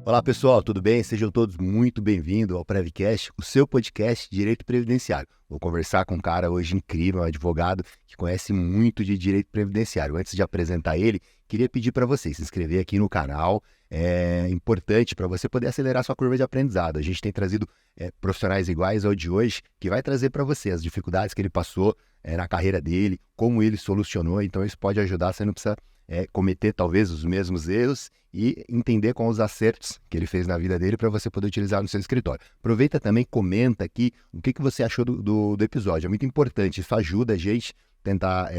Olá pessoal, tudo bem? Sejam todos muito bem-vindos ao Prevcast, o seu podcast de Direito Previdenciário. Vou conversar com um cara hoje incrível, um advogado que conhece muito de Direito Previdenciário. Antes de apresentar ele, queria pedir para você se inscrever aqui no canal. É importante para você poder acelerar sua curva de aprendizado. A gente tem trazido profissionais iguais ao de hoje, que vai trazer para você as dificuldades que ele passou na carreira dele, como ele solucionou. Então isso pode ajudar, você não precisa cometer talvez os mesmos erros e entender com os acertos que ele fez na vida dele para você poder utilizar no seu escritório. Aproveita também, comenta aqui o que você achou do episódio. É muito importante, isso ajuda a gente a tentar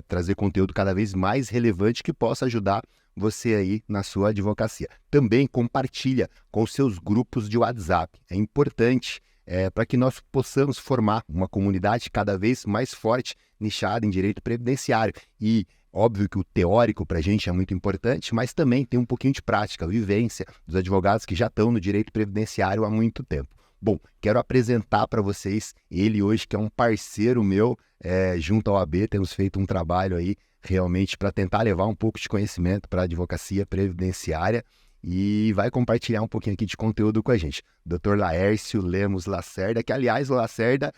trazer conteúdo cada vez mais relevante que possa ajudar você aí na sua advocacia. Também compartilha com os seus grupos de WhatsApp. É importante para que nós possamos formar uma comunidade cada vez mais forte, nichada em direito previdenciário. E óbvio que o teórico para a gente é muito importante, mas também tem um pouquinho de prática, vivência dos advogados que já estão no direito previdenciário há muito tempo. Bom, quero apresentar para vocês ele hoje, que é um parceiro meu, junto ao AB, temos feito um trabalho aí realmente para tentar levar um pouco de conhecimento para a advocacia previdenciária e vai compartilhar um pouquinho aqui de conteúdo com a gente. Dr. Laércio Lemos Lacerda, que aliás, o Lacerda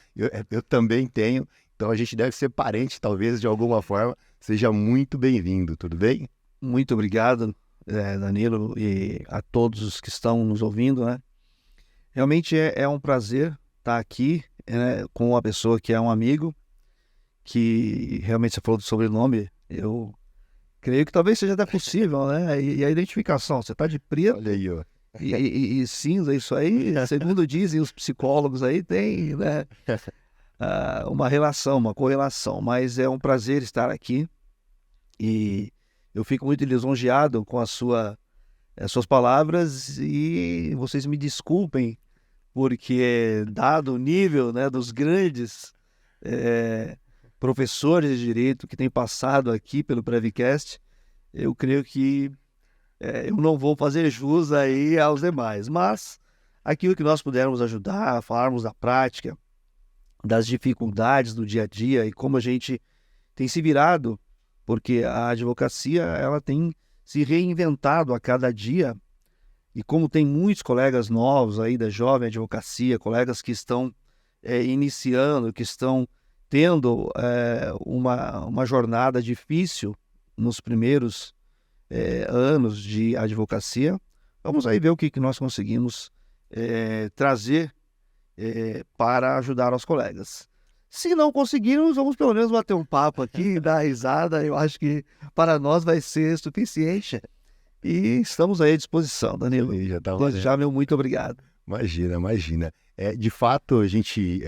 eu também tenho, então a gente deve ser parente talvez de alguma forma. Seja muito bem-vindo, tudo bem? Muito obrigado, Danilo, e a todos os que estão nos ouvindo, né? Realmente é um prazer estar aqui com uma pessoa que é um amigo, que realmente você falou do sobrenome, eu creio que talvez seja até possível, né? E a identificação, você está de preto. Olha aí, ó. E cinza, isso aí, segundo dizem os psicólogos aí, tem, né? Uma relação, uma correlação, mas é um prazer estar aqui e eu fico muito lisonjeado com as suas palavras e vocês me desculpem porque dado o nível, né, dos grandes professores de direito que têm passado aqui pelo Prevcast, eu creio que eu não vou fazer jus aí aos demais, mas aquilo que nós pudermos ajudar, falarmos da prática, das dificuldades do dia a dia e como a gente tem se virado, porque a advocacia ela tem se reinventado a cada dia e como tem muitos colegas novos aí da jovem advocacia, colegas que estão iniciando, que estão tendo uma jornada difícil nos primeiros anos de advocacia, vamos aí ver o que nós conseguimos trazer para ajudar os colegas. Se não conseguirmos, vamos pelo menos bater um papo aqui, dar risada, eu acho que para nós vai ser suficiente. E estamos aí à disposição, Danilo. Já meu muito obrigado. Imagina. De fato, a gente,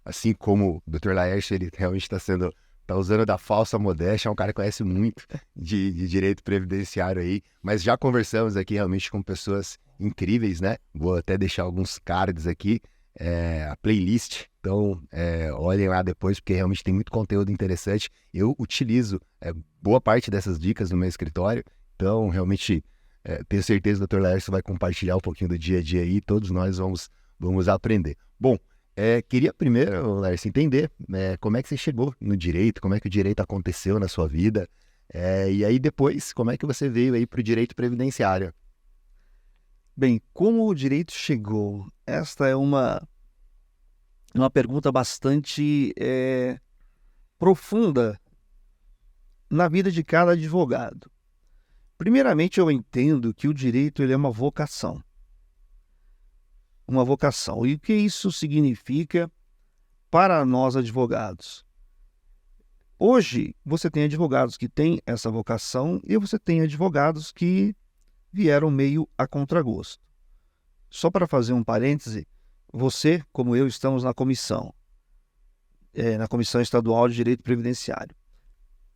assim como o Dr. Laércio, ele realmente está usando da falsa modéstia, é um cara que conhece muito de direito previdenciário aí, mas já conversamos aqui realmente com pessoas incríveis, né? Vou até deixar alguns cards aqui, a playlist, então olhem lá depois, porque realmente tem muito conteúdo interessante. Eu utilizo boa parte dessas dicas no meu escritório, então realmente tenho certeza que o Dr. Laércio vai compartilhar um pouquinho do dia a dia aí, todos nós vamos aprender. Bom, queria primeiro, Laércio, entender como é que você chegou no direito, como é que o direito aconteceu na sua vida, e aí depois, como é que você veio aí para o direito previdenciário? Bem, como o direito chegou? Esta é uma pergunta bastante profunda na vida de cada advogado. Primeiramente, eu entendo que o direito ele é uma vocação. Uma vocação. E o que isso significa para nós advogados? Hoje, você tem advogados que têm essa vocação e você tem advogados que vieram meio a contragosto. Só para fazer um parêntese, você, como eu, estamos na comissão estadual de direito previdenciário.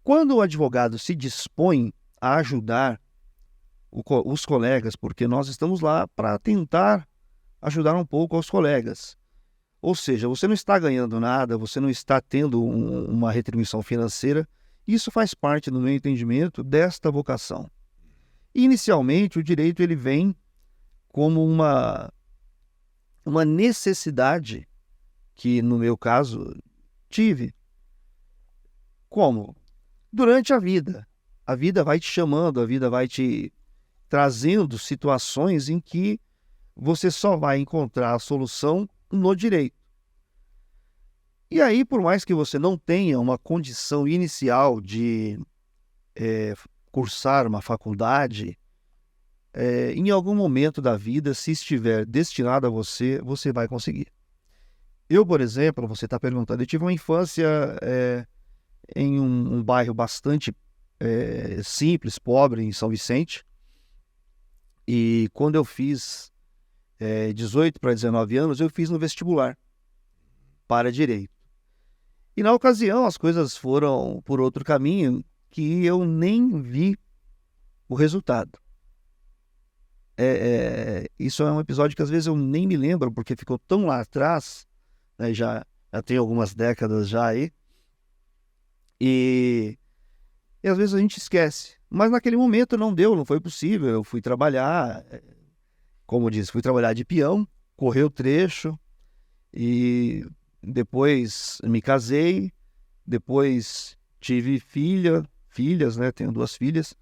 Quando o advogado se dispõe a ajudar os colegas, porque nós estamos lá para tentar ajudar um pouco aos colegas. Ou seja, você não está ganhando nada, você não está tendo uma retribuição financeira Isso faz parte, no meu entendimento, desta vocação. Inicialmente, o direito ele vem como uma necessidade que, no meu caso, tive. Como? Durante a vida. A vida vai te chamando, a vida vai te trazendo situações em que você só vai encontrar a solução no direito. E aí, por mais que você não tenha uma condição inicial de cursar uma faculdade, em algum momento da vida, se estiver destinado a você, você vai conseguir. Eu, por exemplo, você está perguntando, eu tive uma infância em um bairro bastante simples, pobre, em São Vicente. E quando eu fiz 18 para 19 anos, eu fiz no vestibular para Direito. E na ocasião as coisas foram por outro caminho que eu nem vi o resultado. Isso é um episódio que às vezes eu nem me lembro, porque ficou tão lá atrás, né, já tem algumas décadas já aí, e às vezes a gente esquece. Mas naquele momento não deu, não foi possível. Eu fui trabalhar, como diz, fui trabalhar de peão, correr o trecho, e depois me casei, depois tive filhas, né? Tenho 2 filhas.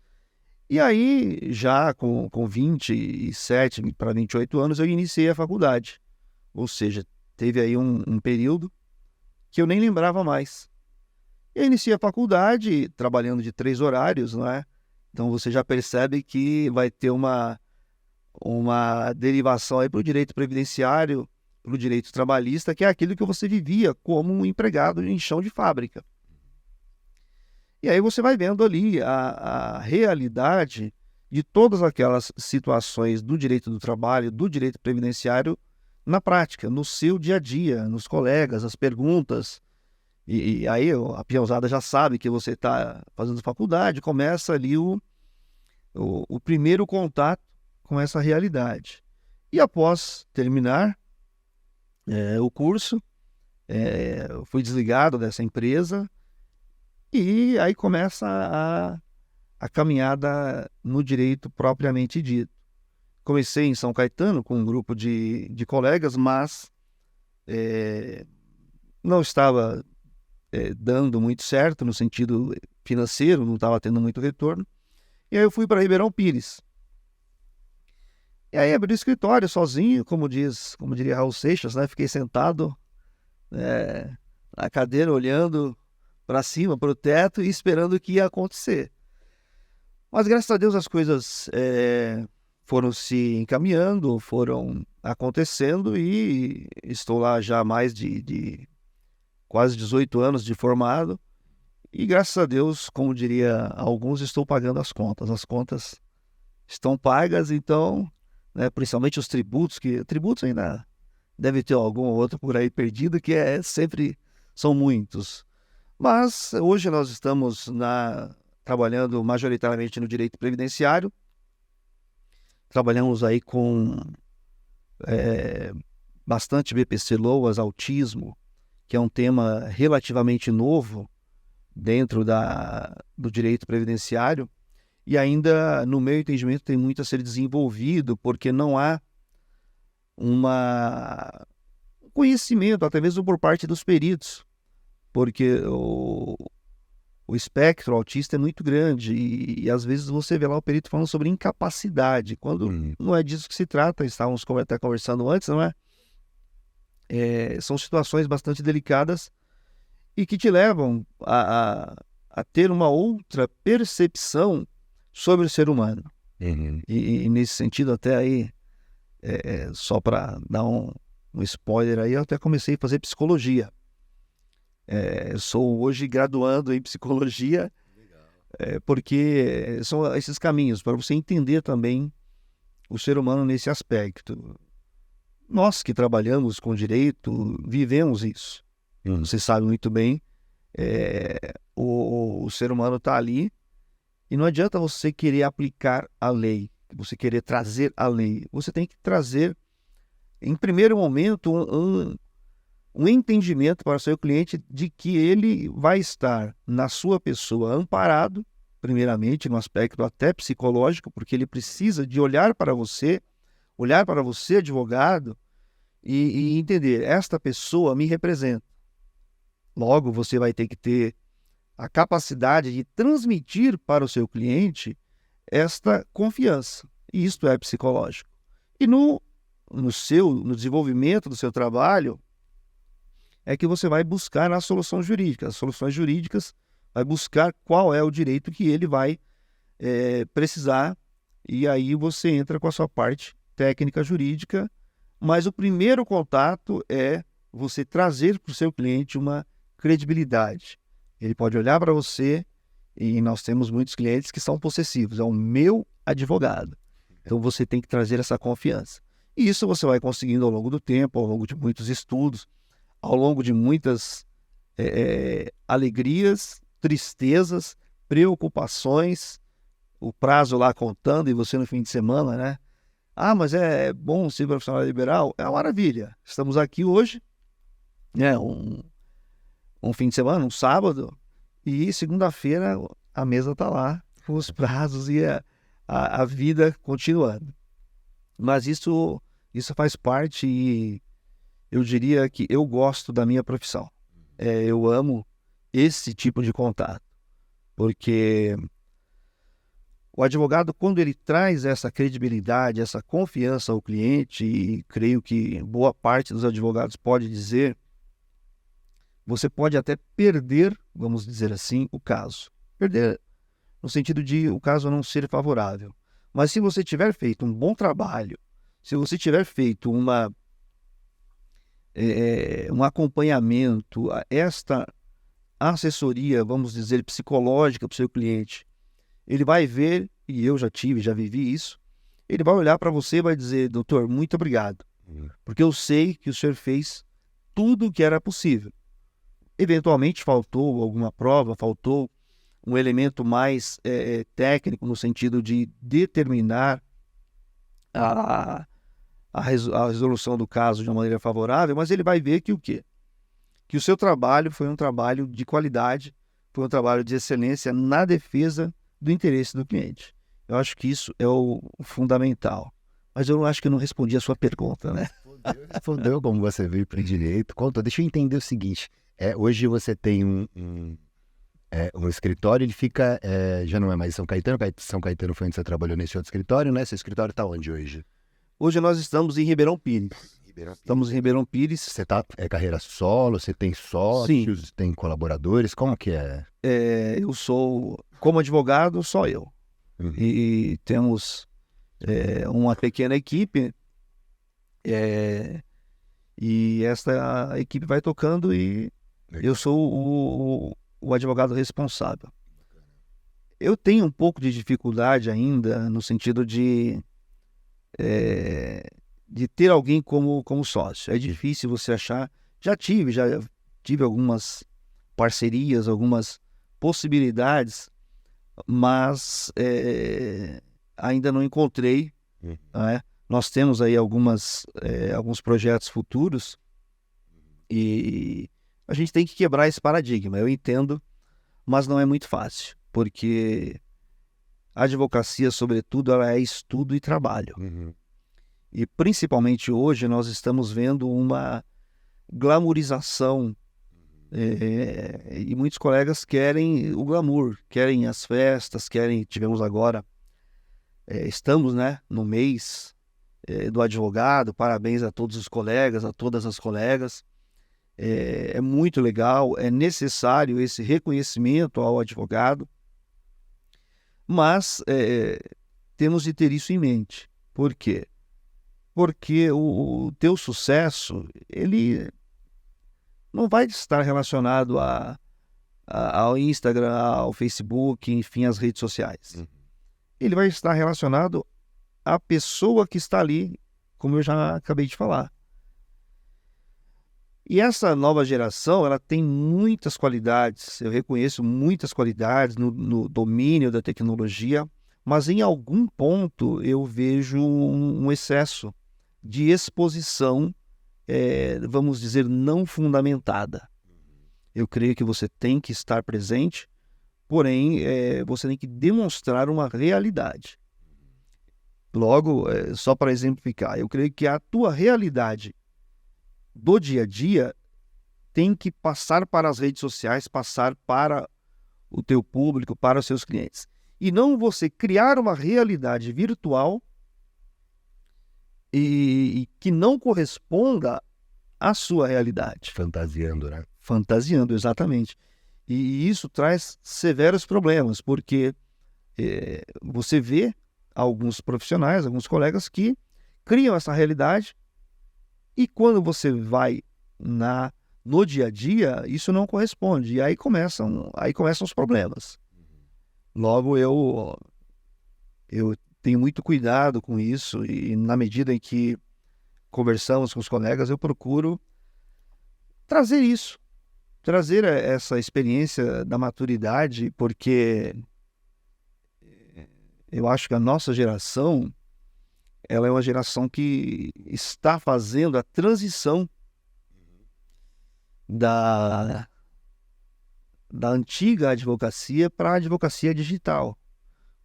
E aí, já com 27 para 28 anos, eu iniciei a faculdade. Ou seja, teve aí um período que eu nem lembrava mais. Eu iniciei a faculdade trabalhando de 3 horários, não é? Então você já percebe que vai ter uma derivação aí para o direito previdenciário, para o direito trabalhista, que é aquilo que você vivia como um empregado em chão de fábrica. E aí você vai vendo ali a realidade de todas aquelas situações do direito do trabalho, do direito previdenciário, na prática, no seu dia a dia, nos colegas, as perguntas. E aí a peãozada já sabe que você está fazendo faculdade, começa ali o primeiro contato com essa realidade. E após terminar o curso, eu fui desligado dessa empresa e aí começa a caminhada no direito propriamente dito. Comecei em São Caetano com um grupo de colegas, mas não estava dando muito certo no sentido financeiro, não estava tendo muito retorno. E aí eu fui para Ribeirão Pires. E aí abri o escritório sozinho, como diria Raul Seixas, né? Fiquei sentado na cadeira, olhando para cima, para o teto e esperando o que ia acontecer. Mas graças a Deus as coisas foram se encaminhando, foram acontecendo e estou lá já há mais de quase 18 anos de formado. E graças a Deus, como diria alguns, estou pagando as contas. As contas estão pagas, então, né, principalmente os tributos, que tributos ainda deve ter algum ou outro por aí perdido, que sempre são muitos. Mas hoje nós estamos trabalhando majoritariamente no direito previdenciário. Trabalhamos aí com bastante BPC Loas, autismo, que é um tema relativamente novo dentro do direito previdenciário, e ainda, no meu entendimento, tem muito a ser desenvolvido, porque não há um conhecimento, até mesmo por parte dos peritos, porque o espectro autista é muito grande e às vezes você vê lá o perito falando sobre incapacidade, quando não é disso que se trata. Estávamos até conversando antes, não é? São situações bastante delicadas e que te levam a ter uma outra percepção sobre o ser humano. E nesse sentido, até aí, só para dar um spoiler aí, eu até comecei a fazer psicologia. Sou hoje graduando em psicologia, porque são esses caminhos para você entender também o ser humano nesse aspecto. Nós que trabalhamos com direito, vivemos isso. Você sabe muito bem, o ser humano está ali e não adianta você querer aplicar a lei, você querer trazer a lei. Você tem que trazer, em primeiro momento, um entendimento para o seu cliente de que ele vai estar na sua pessoa amparado, primeiramente, no aspecto até psicológico, porque ele precisa de olhar para você, advogado, e entender, esta pessoa me representa. Logo, você vai ter que ter a capacidade de transmitir para o seu cliente esta confiança. E isto é psicológico. E no desenvolvimento do seu trabalho, é que você vai buscar nas soluções jurídicas. As soluções jurídicas vai buscar qual é o direito que ele vai precisar, e aí você entra com a sua parte técnica jurídica, mas o primeiro contato é você trazer para o seu cliente uma credibilidade. Ele pode olhar para você, e nós temos muitos clientes que são possessivos, é o meu advogado. Então você tem que trazer essa confiança. E isso você vai conseguindo ao longo do tempo, ao longo de muitos estudos, ao longo de muitas alegrias, tristezas, preocupações, o prazo lá contando e você no fim de semana, né? Ah, mas é bom ser profissional liberal? É uma maravilha. Estamos aqui hoje, né? Um fim de semana, um sábado, e segunda-feira a mesa está lá, com os prazos e a vida continuando. Mas isso faz parte, e eu diria que eu gosto da minha profissão. Eu amo esse tipo de contato, porque o advogado, quando ele traz essa credibilidade, essa confiança ao cliente, e creio que boa parte dos advogados pode dizer, você pode até perder, vamos dizer assim, o caso. Perder no sentido de o caso não ser favorável. Mas se você tiver feito um bom trabalho, se você tiver feito um acompanhamento, esta assessoria, vamos dizer, psicológica para o seu cliente, ele vai ver, e eu já vivi isso, ele vai olhar para você e vai dizer, doutor, muito obrigado, porque eu sei que o senhor fez tudo o que era possível. Eventualmente faltou alguma prova, faltou um elemento mais técnico, no sentido de determinar a resolução do caso de uma maneira favorável, mas ele vai ver que o quê? Que o seu trabalho foi um trabalho de qualidade, foi um trabalho de excelência na defesa do interesse do cliente. Eu acho que isso é o fundamental. Mas eu acho que eu não respondi a sua pergunta, né? Respondeu como você veio para o direito. Conta, deixa eu entender o seguinte. Hoje você tem um escritório, ele fica, já não é mais São Caetano. São Caetano foi onde você trabalhou nesse outro escritório, né? Seu escritório está onde hoje? Hoje nós estamos em Ribeirão Pires. Estamos em Ribeirão Pires. Você tá, carreira solo, você tem sócios, Sim. Tem colaboradores, como que é? Eu sou, como advogado, só eu. Uhum. E temos uma pequena equipe, e esta equipe vai tocando, e eu sou o advogado responsável. Eu tenho um pouco de dificuldade ainda no sentido de ter alguém como sócio. É difícil você achar. Já tive algumas parcerias, algumas possibilidades, mas ainda não encontrei. Né? Nós temos aí alguns projetos futuros, e a gente tem que quebrar esse paradigma. Eu entendo, mas não é muito fácil, porque a advocacia, sobretudo, ela é estudo e trabalho. Uhum. E principalmente hoje nós estamos vendo uma glamourização, e muitos colegas querem o glamour, querem as festas, tivemos agora, estamos, né, no mês do advogado, parabéns a todos os colegas, a todas as colegas. É muito legal, é necessário esse reconhecimento ao advogado, mas temos de ter isso em mente. Por quê? Porque o teu sucesso, ele não vai estar relacionado ao Instagram, ao Facebook, enfim, às redes sociais. Uhum. Ele vai estar relacionado à pessoa que está ali, como eu já acabei de falar. E essa nova geração, ela tem muitas qualidades, eu reconheço muitas qualidades no domínio da tecnologia, mas em algum ponto eu vejo um excesso de exposição vamos dizer, não fundamentada. Eu creio que você tem que estar presente, porém, você tem que demonstrar uma realidade. Logo, só para exemplificar, eu creio que a tua realidade do dia a dia tem que passar para as redes sociais, passar para o teu público, para os seus clientes. E não você criar uma realidade virtual e que não corresponda à sua realidade. Fantasiando, né? Fantasiando, exatamente. E isso traz severos problemas, porque você vê alguns profissionais, alguns colegas que criam essa realidade e quando você vai no dia a dia, isso não corresponde. E aí começam os problemas. Logo, eu tenho muito cuidado com isso e na medida em que conversamos com os colegas, eu procuro trazer essa experiência da maturidade, porque eu acho que a nossa geração, ela é uma geração que está fazendo a transição da antiga advocacia para a advocacia digital.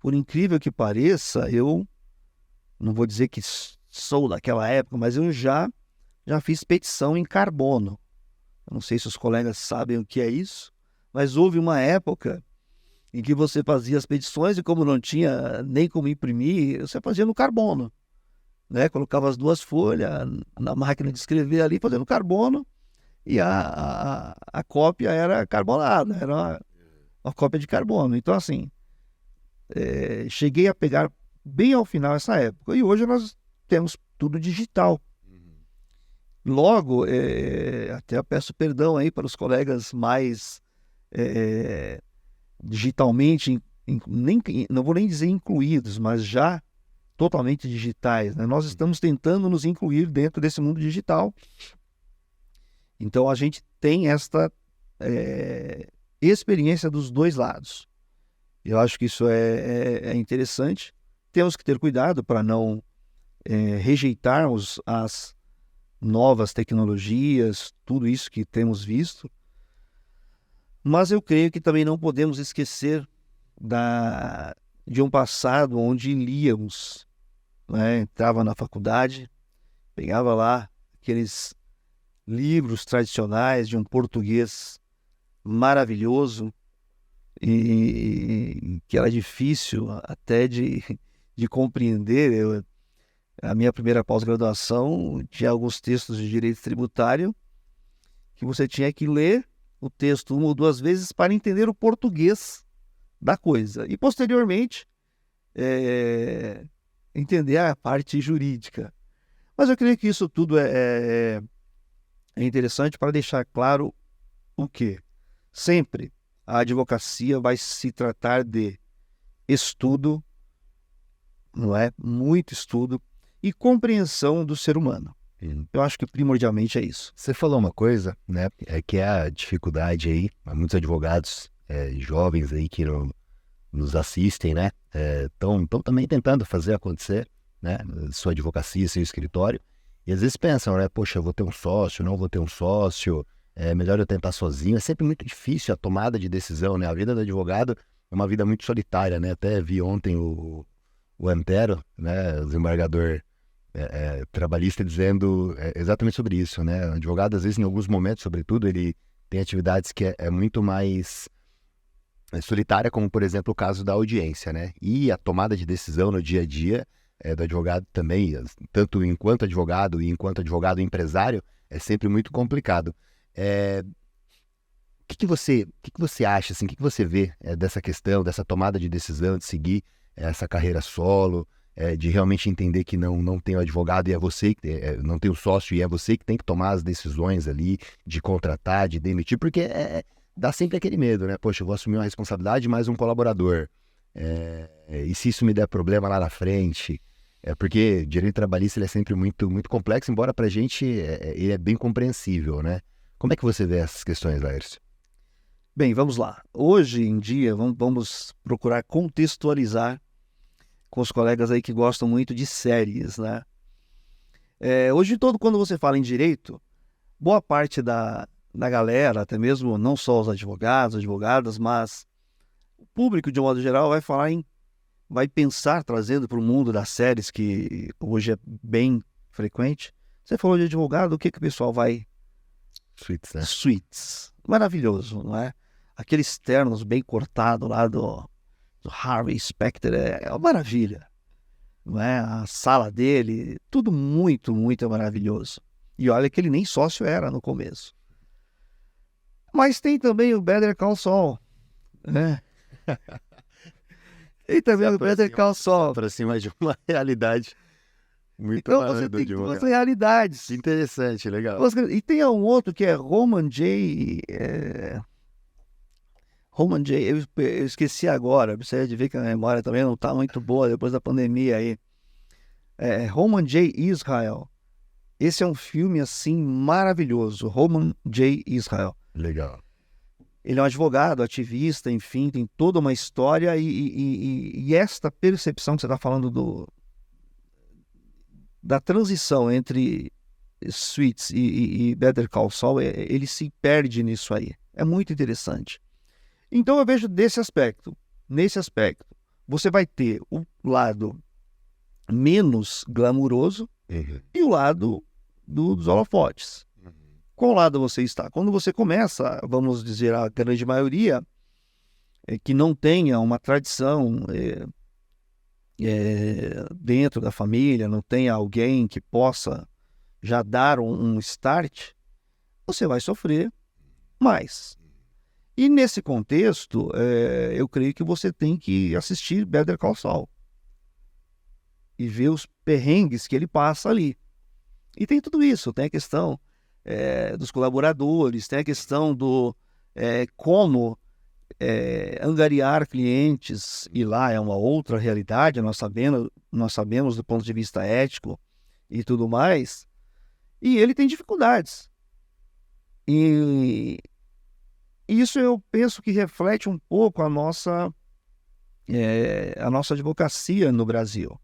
Por incrível que pareça, eu não vou dizer que sou daquela época, mas eu já fiz petição em carbono. Eu não sei se os colegas sabem o que é isso, mas houve uma época em que você fazia as petições e como não tinha nem como imprimir, você fazia no carbono, né? Colocava as 2 folhas na máquina de escrever ali, fazendo carbono, e a cópia era carbonada, era uma cópia de carbono. Então, assim, cheguei a pegar bem ao final essa época. E hoje nós temos tudo digital. Logo, até peço perdão aí para os colegas mais digitalmente, não vou nem dizer incluídos, mas já totalmente digitais, né? Nós estamos tentando nos incluir dentro desse mundo digital. Então, a gente tem esta experiência dos 2 lados. Eu acho que isso é interessante. Temos que ter cuidado para não rejeitarmos as novas tecnologias, tudo isso que temos visto. Mas eu creio que também não podemos esquecer de um passado onde líamos, né? Entrava na faculdade, pegava lá aqueles livros tradicionais de um português maravilhoso e que era difícil até de compreender. A minha primeira pós-graduação tinha alguns textos de direito tributário que você tinha que ler o texto 1 ou 2 vezes para entender o português da coisa. E, posteriormente, entender a parte jurídica. Mas eu creio que isso tudo é interessante para deixar claro o quê? Sempre a advocacia vai se tratar de estudo, não é? Muito estudo e compreensão do ser humano. Eu acho que primordialmente é isso. Você falou uma coisa, né, que é a dificuldade aí, muitos advogados jovens aí que nos assistem, né, estão também tentando fazer acontecer, né, sua advocacia, seu escritório, e às vezes pensam, né, poxa, eu vou ter um sócio, não vou ter um sócio, é melhor eu tentar sozinho. É sempre muito difícil a tomada de decisão, né, a vida do advogado é uma vida muito solitária, né, até vi ontem o Antero, né, o desembargador trabalhista, dizendo exatamente sobre isso, né? O advogado, às vezes, em alguns momentos, sobretudo, ele tem atividades que é muito mais solitária, como, por exemplo, o caso da audiência, né? E a tomada de decisão no dia a dia do advogado também, tanto enquanto advogado e enquanto advogado empresário, é sempre muito complicado. O que você acha, assim, o que você vê dessa questão, dessa tomada de decisão, de seguir essa carreira solo, de realmente entender que não tem o advogado e é você, não tem o sócio e é você que tem que tomar as decisões ali, de contratar, de demitir, porque dá sempre aquele medo, né? Poxa, eu vou assumir uma responsabilidade mais um colaborador, e se isso me der problema lá na frente? Porque direito trabalhista ele é sempre muito, muito complexo, embora pra gente ele é bem compreensível, né? Como é que você vê essas questões, Laércio? Bem, vamos lá. Hoje em dia, vamos procurar contextualizar com os colegas aí que gostam muito de séries, né? Hoje todo, quando você fala em direito, boa parte da galera, até mesmo não só os advogados, advogadas, mas o público de um modo geral vai pensar, trazendo para o mundo das séries, que hoje é bem frequente. Você falou de advogado, o que o pessoal vai? Suítes, né? Suits. Maravilhoso, não é? Aqueles ternos bem cortados lá do Harvey Specter é uma maravilha, não é? A sala dele, tudo muito, muito maravilhoso. E olha que ele nem sócio era no começo. Mas tem também o Better Call Saul, né? Tem também o Better Call Saul. Para cima de uma realidade muito Então maior você do tem advogado. duas realidades. Interessante, legal. E tem um outro que é Roman J. Roman J. Eu esqueci agora. Precisa de ver que a memória também não está muito boa depois da pandemia aí. Roman J. Israel. Esse é um filme assim maravilhoso. Roman J. Israel. Legal. Ele é um advogado, ativista, enfim, tem toda uma história e esta percepção que você está falando da transição entre Suits e Better Call Saul, ele se perde nisso aí. É muito interessante. Então eu vejo nesse aspecto, você vai ter o lado menos glamuroso e o lado dos holofotes. Qual lado você está? Quando você começa, vamos dizer, a grande maioria, que não tenha uma tradição dentro da família, não tenha alguém que possa já dar um start, você vai sofrer mais. E nesse contexto, eu creio que você tem que assistir Better Call Saul e ver os perrengues que ele passa ali. E tem tudo isso, tem a questão dos colaboradores, tem a questão do como angariar clientes, e lá é uma outra realidade, nós sabemos do ponto de vista ético e tudo mais, e ele tem dificuldades. E isso eu penso que reflete um pouco a nossa advocacia no Brasil.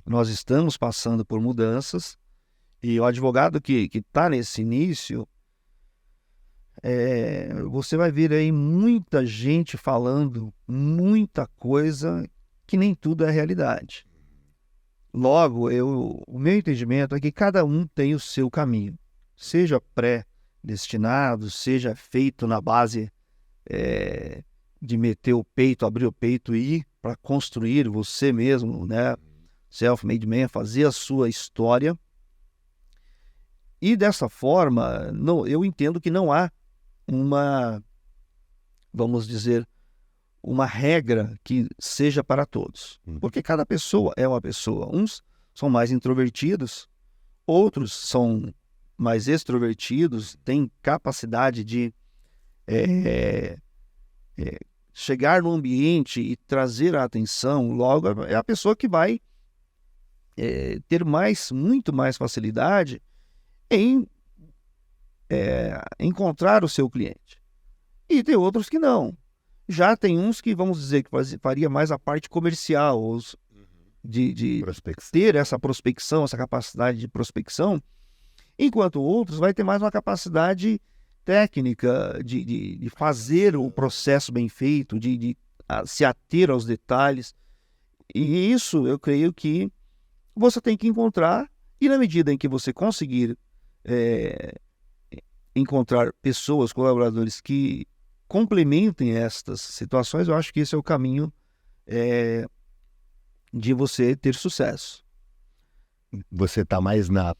Nós estamos passando por mudanças, e o advogado que está nesse início, você vai ver aí muita gente falando muita coisa que nem tudo é realidade. Logo, o meu entendimento é que cada um tem o seu caminho, seja pré-destinado, seja feito na base de meter o peito, abrir o peito e ir para construir você mesmo, né? Self-made man, fazer a sua história. E dessa forma, eu entendo que não há vamos dizer, uma regra que seja para todos. Porque cada pessoa é uma pessoa. Uns são mais introvertidos, outros são mais extrovertidos, têm capacidade de chegar no ambiente e trazer a atenção. Logo, é a pessoa que vai ter muito mais facilidade em encontrar o seu cliente. E tem outros que não. Já tem uns que, vamos dizer, que faria mais a parte comercial, de ter essa prospecção, essa capacidade de prospecção, enquanto outros vai ter mais uma capacidade técnica de fazer o processo bem feito, de se ater aos detalhes. E isso eu creio que você tem que encontrar, e na medida em que você conseguir encontrar pessoas, colaboradores que complementem estas situações, eu acho que esse é o caminho de você ter sucesso. Você está mais na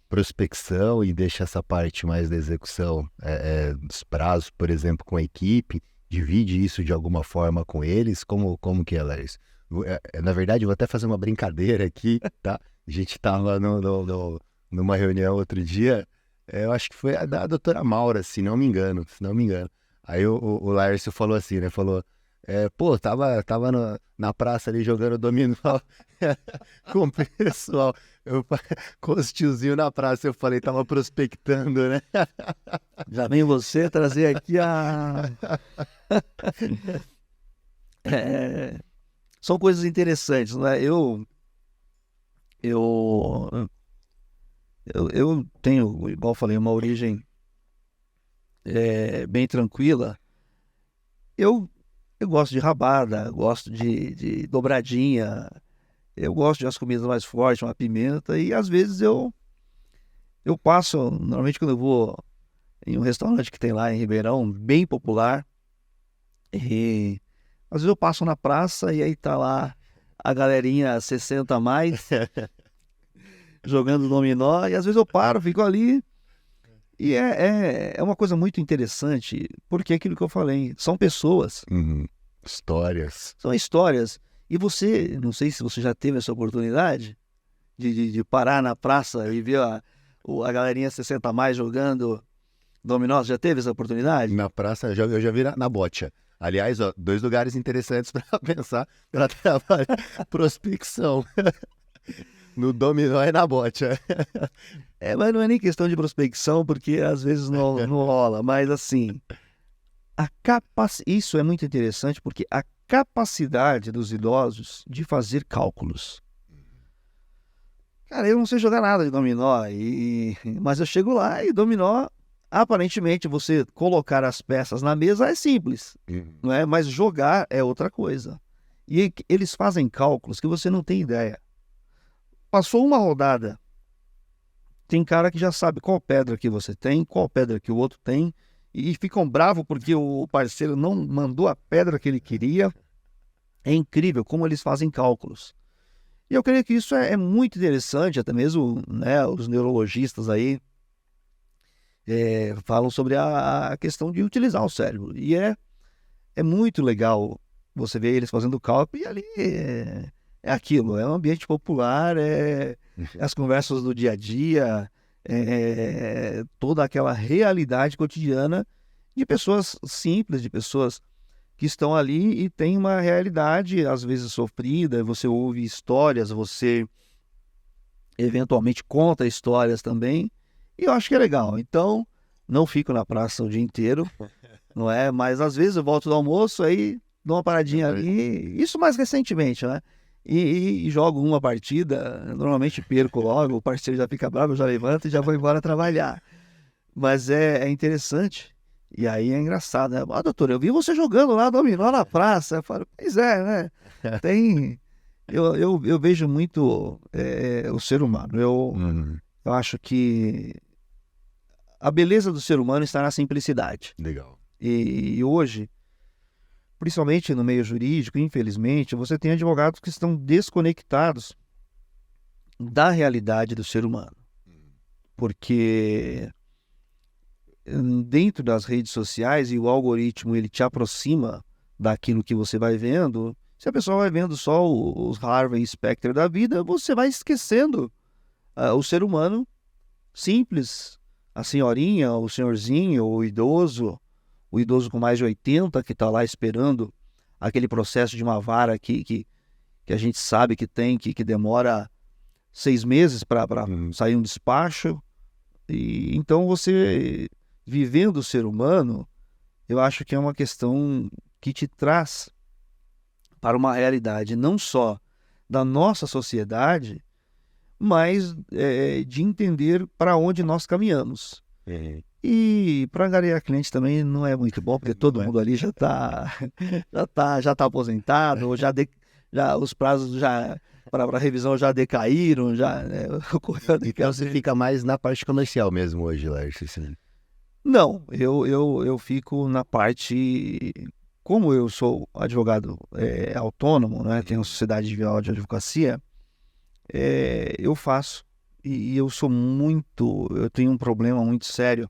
prospecção e deixa essa parte mais da execução dos prazos, por exemplo, com a equipe, divide isso de alguma forma com eles? Como que é, Larissa? Na verdade, eu vou até fazer uma brincadeira aqui, tá? A gente estava numa reunião outro dia, eu acho que foi a da doutora Maura, se não me engano. Aí o Lárcio falou assim, né? Falou, tava na praça ali jogando dominó com o pessoal, com os tiozinhos na praça, eu falei, tava prospectando, né? Já vem você trazer aqui são coisas interessantes, né? Eu Eu tenho, igual eu falei, uma origem bem tranquila. Eu, eu gosto de rabada, gosto de dobradinha, eu gosto de as comidas mais fortes, uma pimenta, e às vezes eu passo, normalmente quando eu vou em um restaurante que tem lá em Ribeirão, bem popular, e às vezes eu passo na praça e aí tá lá a galerinha 60 a mais jogando dominó, e às vezes eu paro, fico ali, e é uma coisa muito interessante, porque é aquilo que eu falei, são pessoas, Uhum. Histórias. são histórias, e você, não sei se você já teve essa oportunidade de parar na praça e ver a galerinha 60 a mais jogando dominó, já teve essa oportunidade? Na praça, eu já vi na bocha. Aliás, ó, 2 lugares interessantes para pensar para trabalhar. Prospecção. No dominó e na bocha. Mas não é nem questão de prospecção, porque às vezes não rola, mas assim, isso é muito interessante, porque a capacidade dos idosos de fazer cálculos. Cara, eu não sei jogar nada de dominó, mas eu chego lá e dominó, aparentemente, você colocar as peças na mesa é simples, Uhum. não é? Mas jogar é outra coisa. E eles fazem cálculos que você não tem ideia. Passou uma rodada, tem cara que já sabe qual pedra que você tem, qual pedra que o outro tem, e ficam bravos porque o parceiro não mandou a pedra que ele queria. É incrível como eles fazem cálculos. E eu creio que isso é muito interessante, até mesmo, né, os neurologistas aí falam sobre a questão de utilizar o cérebro. E é muito legal você ver eles fazendo cálculo, e ali é aquilo, é um ambiente popular, as conversas do dia a dia, toda aquela realidade cotidiana de pessoas simples, de pessoas que estão ali e tem uma realidade, às vezes sofrida, você ouve histórias, você eventualmente conta histórias também, e eu acho que é legal. Então, não fico na praça o dia inteiro, não é? Mas às vezes eu volto do almoço, aí dou uma paradinha ali, isso mais recentemente, né? E jogo uma partida, normalmente perco logo, o parceiro já fica bravo, eu já levanto e já vou embora trabalhar. Mas é interessante. E aí é engraçado, né? Ah, doutor, eu vi você jogando lá dominó na praça. Eu falo, pois é, né? Tem. Eu vejo muito o ser humano. Uhum. Eu acho que a beleza do ser humano está na simplicidade. Legal. E hoje, principalmente no meio jurídico, infelizmente, você tem advogados que estão desconectados da realidade do ser humano. Porque dentro das redes sociais e o algoritmo ele te aproxima daquilo que você vai vendo. Se a pessoa vai vendo só os Harvey Specter da vida, você vai esquecendo o ser humano simples, a senhorinha, o senhorzinho, o idoso com mais de 80 que está lá esperando aquele processo de uma vara que a gente sabe que tem, que demora 6 meses para sair um despacho. E então você vivendo o ser humano, eu acho que é uma questão que te traz para uma realidade não só da nossa sociedade, mas de entender para onde nós caminhamos. Uhum. E para angariar cliente também não é muito bom, porque todo mundo ali já tá aposentado, ou já os prazos já para revisão já decaíram, já Então você fica mais na parte comercial mesmo hoje, Lércio. Assim. Não, eu fico na parte. Como eu sou advogado autônomo, né, tenho uma sociedade de advocacia, eu faço. E eu sou muito. Eu tenho um problema muito sério.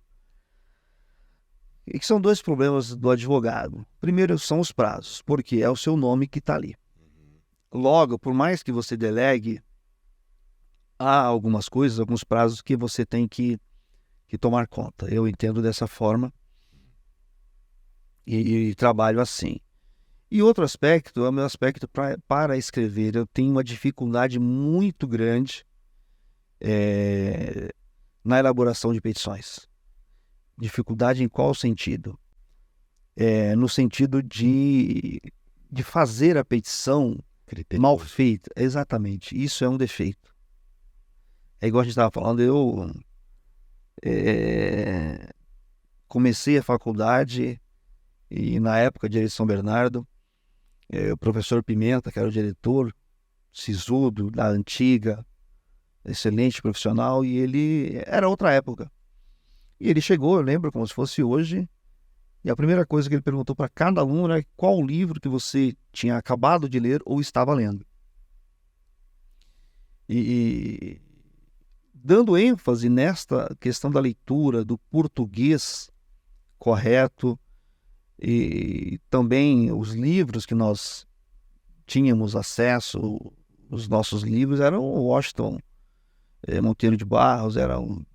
E que são 2 problemas do advogado. Primeiro são os prazos, porque é o seu nome que está ali. Logo, por mais que você delegue, há algumas coisas, alguns prazos que você tem que tomar conta. Eu entendo dessa forma e trabalho assim. E outro aspecto é o meu aspecto para escrever. Eu tenho uma dificuldade muito grande na elaboração de petições. Dificuldade em qual sentido? No sentido de fazer a petição mal feita. Exatamente. Isso é um defeito. É igual a gente estava falando, eu comecei a faculdade e na época de São Bernardo, o professor Pimenta, que era o diretor, sisudo, da antiga, excelente profissional, e ele era outra época. E ele chegou, eu lembro como se fosse hoje, e a primeira coisa que ele perguntou para cada aluno era qual livro que você tinha acabado de ler ou estava lendo. E dando ênfase nesta questão da leitura, do português correto, e também os livros que nós tínhamos acesso, os nossos livros eram Washington Monteiro de Barros, eram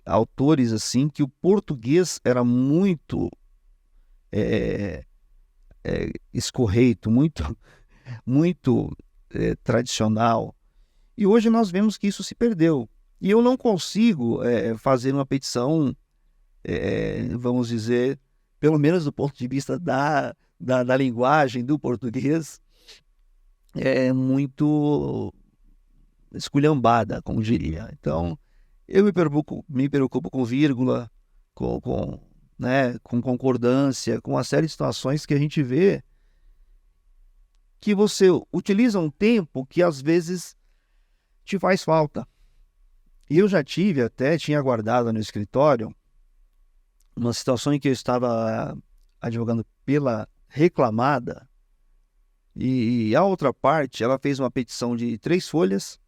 autores assim que o português era muito escorreito, muito tradicional. E hoje nós vemos que isso se perdeu. E eu não consigo fazer uma petição, vamos dizer, pelo menos do ponto de vista da linguagem do português, muito esculhambada, como diria. Então, eu me preocupo com vírgula, né, com concordância, com uma série de situações que a gente vê que você utiliza um tempo que às vezes te faz falta. E eu já tinha guardado no escritório uma situação em que eu estava advogando pela reclamada e a outra parte, ela fez uma petição de 3 folhas,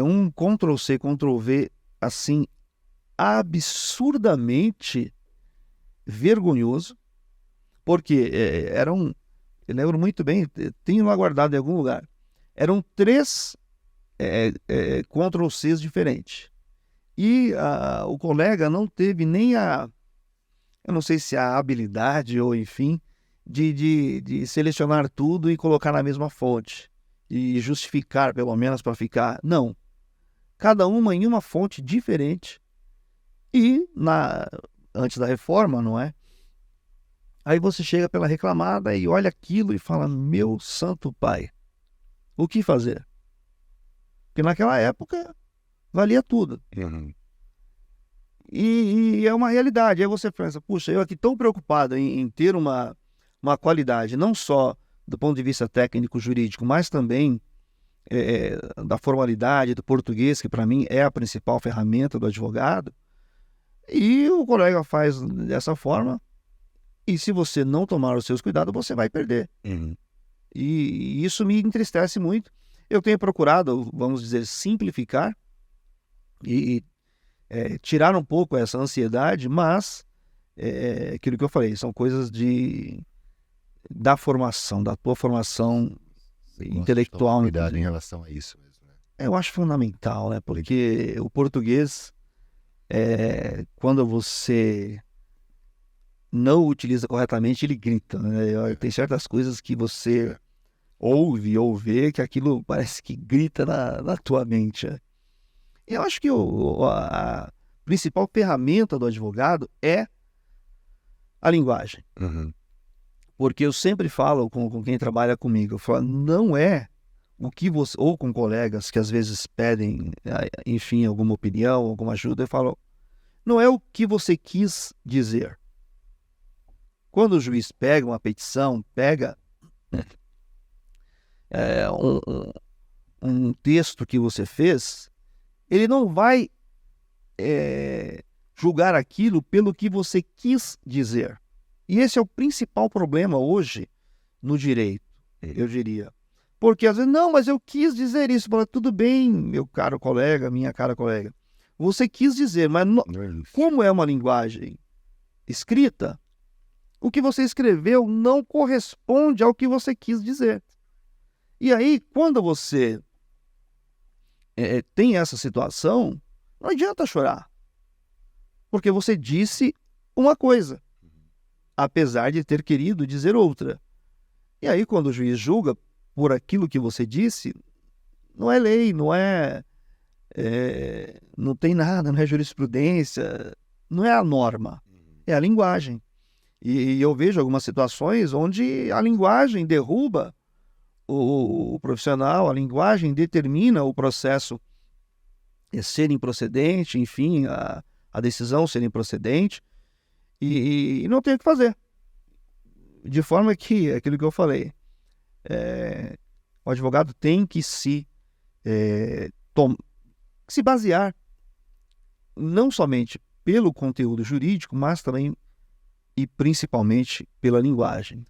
um Ctrl+C, Ctrl+V, assim, absurdamente vergonhoso, porque eu lembro muito bem, tenho lá guardado em algum lugar, eram 3 Ctrl+Cs diferentes. E o colega não teve nem eu não sei se a habilidade ou enfim, de selecionar tudo e colocar na mesma fonte. E justificar, pelo menos, para ficar. Não. Cada uma em uma fonte diferente. E antes da reforma, não é? Aí você chega pela reclamada e olha aquilo e fala, meu santo pai, o que fazer? Porque naquela época valia tudo. Uhum. E é uma realidade. Aí você pensa, puxa, eu aqui tão preocupado em ter uma qualidade, não só do ponto de vista técnico-jurídico, mas também da formalidade, do português, que para mim é a principal ferramenta do advogado, e o colega faz dessa forma, e se você não tomar os seus cuidados, você vai perder. Uhum. E isso me entristece muito. Eu tenho procurado, vamos dizer, simplificar e tirar um pouco essa ansiedade, mas aquilo que eu falei, são coisas da formação, da tua formação intelectual. Cuidado em relação a isso mesmo, né? Eu acho fundamental, né? Porque o português, quando você não o utiliza corretamente, ele grita, né? Tem certas coisas que você ouve ou vê que aquilo parece que grita na tua mente. E eu acho que a principal ferramenta do advogado é a linguagem. Uhum. Porque eu sempre falo com quem trabalha comigo, eu falo, não é o que você, ou com colegas que às vezes pedem, enfim, alguma opinião, alguma ajuda, eu falo, não é o que você quis dizer. Quando o juiz pega uma petição, pega um texto que você fez, ele não vai julgar aquilo pelo que você quis dizer. E esse é o principal problema hoje no direito, eu diria. Porque às vezes, não, mas eu quis dizer isso. Fala, tudo bem, meu caro colega, minha cara colega. Você quis dizer, mas como é uma linguagem escrita, o que você escreveu não corresponde ao que você quis dizer. E aí, quando você tem essa situação, não adianta chorar. Porque você disse uma coisa, apesar de ter querido dizer outra. E aí, quando o juiz julga por aquilo que você disse, não é lei, não tem nada, não é jurisprudência, não é a norma, é a linguagem. E eu vejo algumas situações onde a linguagem derruba o profissional, a linguagem determina o processo ser improcedente, enfim, a decisão ser improcedente, e não tem o que fazer. De forma que, aquilo que eu falei, o advogado tem que se basear não somente pelo conteúdo jurídico, mas também e principalmente pela linguagem.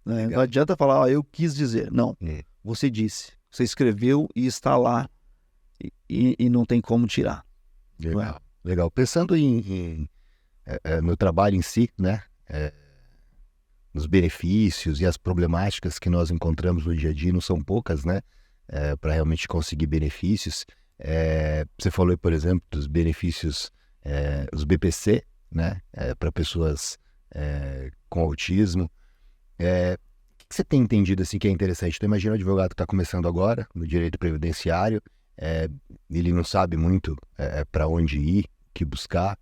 Né? Não adianta falar, eu quis dizer. Não, você disse, você escreveu e está lá e não tem como tirar. Legal, legal. Pensando no trabalho em si, né? Nos benefícios e as problemáticas que nós encontramos no dia a dia, não são poucas, né? Para realmente conseguir benefícios. Você falou, por exemplo, dos benefícios, os BPC, né? Para pessoas com autismo. O que você tem entendido assim que é interessante? Então, imagina o advogado que está começando agora no direito previdenciário, ele não sabe muito para onde ir, o que buscar.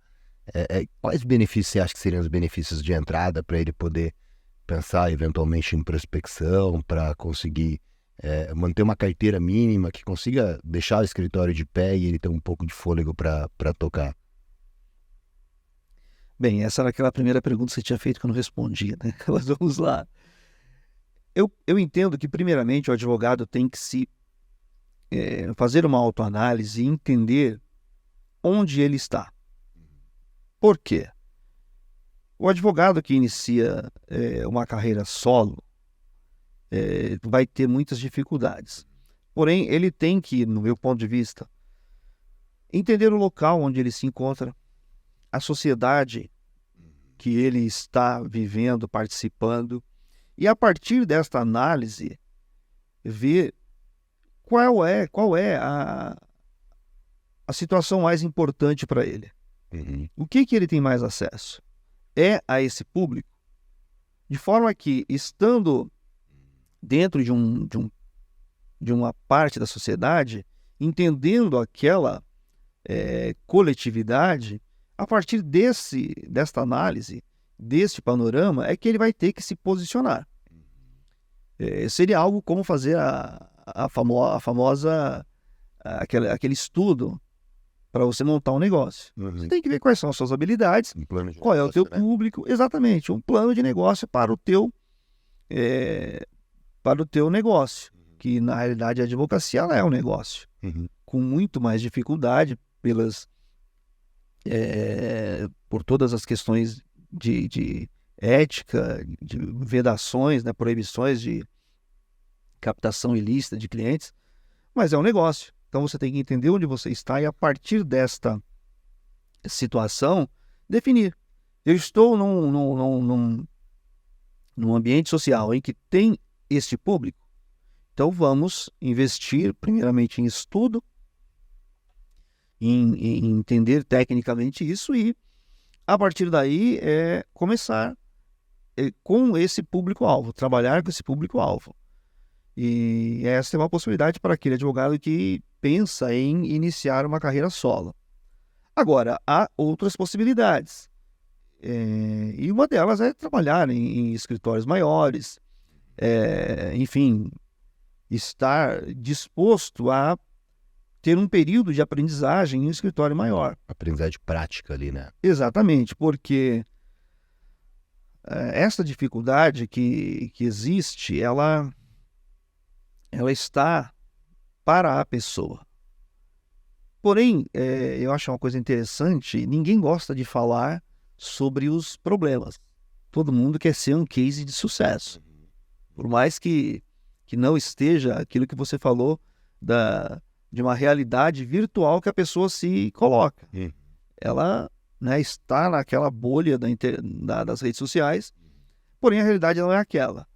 Quais benefícios você acha que seriam os benefícios de entrada para ele poder pensar eventualmente em prospecção, para conseguir manter uma carteira mínima que consiga deixar o escritório de pé e ele ter um pouco de fôlego para tocar? Bem, essa era aquela primeira pergunta que você tinha feito que eu não respondi, né? Mas vamos lá. Eu entendo que, primeiramente, o advogado tem que fazer uma autoanálise e entender onde ele está. Por quê? O advogado que inicia uma carreira solo vai ter muitas dificuldades. Porém, ele tem que, no meu ponto de vista, entender o local onde ele se encontra, a sociedade que ele está vivendo, participando, e a partir desta análise, ver qual é a situação mais importante para ele. O que ele tem mais acesso? É a esse público? De forma que, estando dentro de uma parte da sociedade, entendendo aquela coletividade, a partir desta análise, deste panorama, é que ele vai ter que se posicionar. Seria algo como fazer a famosa aquele estudo para você montar um negócio. Você tem que ver quais são as suas habilidades, qual é o teu público, exatamente, um plano de negócio para o teu negócio, que na realidade a advocacia ela é um negócio, com muito mais dificuldade por todas as questões de ética, de vedações, né, proibições de captação ilícita de clientes, mas é um negócio. Então você tem que entender onde você está e, a partir desta situação, definir. Eu estou num ambiente social em que tem este público, então vamos investir primeiramente em estudo, em entender tecnicamente isso e, a partir daí, começar com esse público-alvo, trabalhar com esse público-alvo. E essa é uma possibilidade para aquele advogado que pensa em iniciar uma carreira solo. Agora, há outras possibilidades. E uma delas é trabalhar em escritórios maiores, enfim, estar disposto a ter um período de aprendizagem em um escritório maior. Aprendizagem prática ali, né? Exatamente, porque essa dificuldade que existe, ela está para a pessoa. Porém, eu acho uma coisa interessante, ninguém gosta de falar sobre os problemas. Todo mundo quer ser um case de sucesso. Por mais que não esteja aquilo que você falou de uma realidade virtual que a pessoa se coloca. Ela, né, está naquela bolha das redes sociais, porém a realidade não é aquela.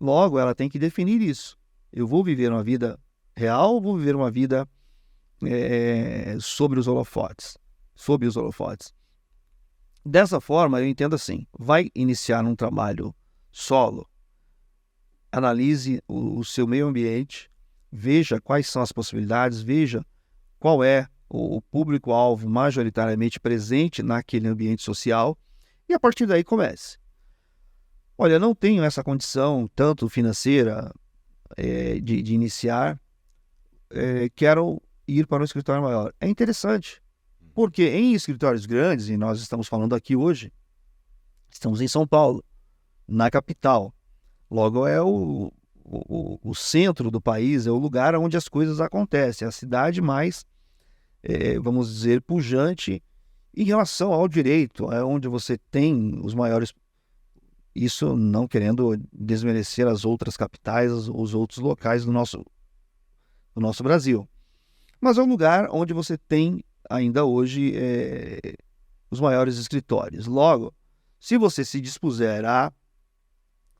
Logo, ela tem que definir isso. Eu vou viver uma vida real ou vou viver uma vida sob os holofotes? Dessa forma, eu entendo assim, vai iniciar um trabalho solo, analise o seu meio ambiente, veja quais são as possibilidades, veja qual é o público-alvo majoritariamente presente naquele ambiente social e, a partir daí, comece. Olha, não tenho essa condição, tanto financeira, de iniciar, quero ir para um escritório maior? É interessante, porque em escritórios grandes, e nós estamos falando aqui hoje, estamos em São Paulo, na capital. Logo é o centro do país, é o lugar onde as coisas acontecem, é a cidade mais, vamos dizer, pujante em relação ao direito, é onde você tem os maiores. Isso não querendo desmerecer as outras capitais, os outros locais do nosso Brasil. Mas é um lugar onde você tem ainda hoje os maiores escritórios. Logo, se você se dispuser a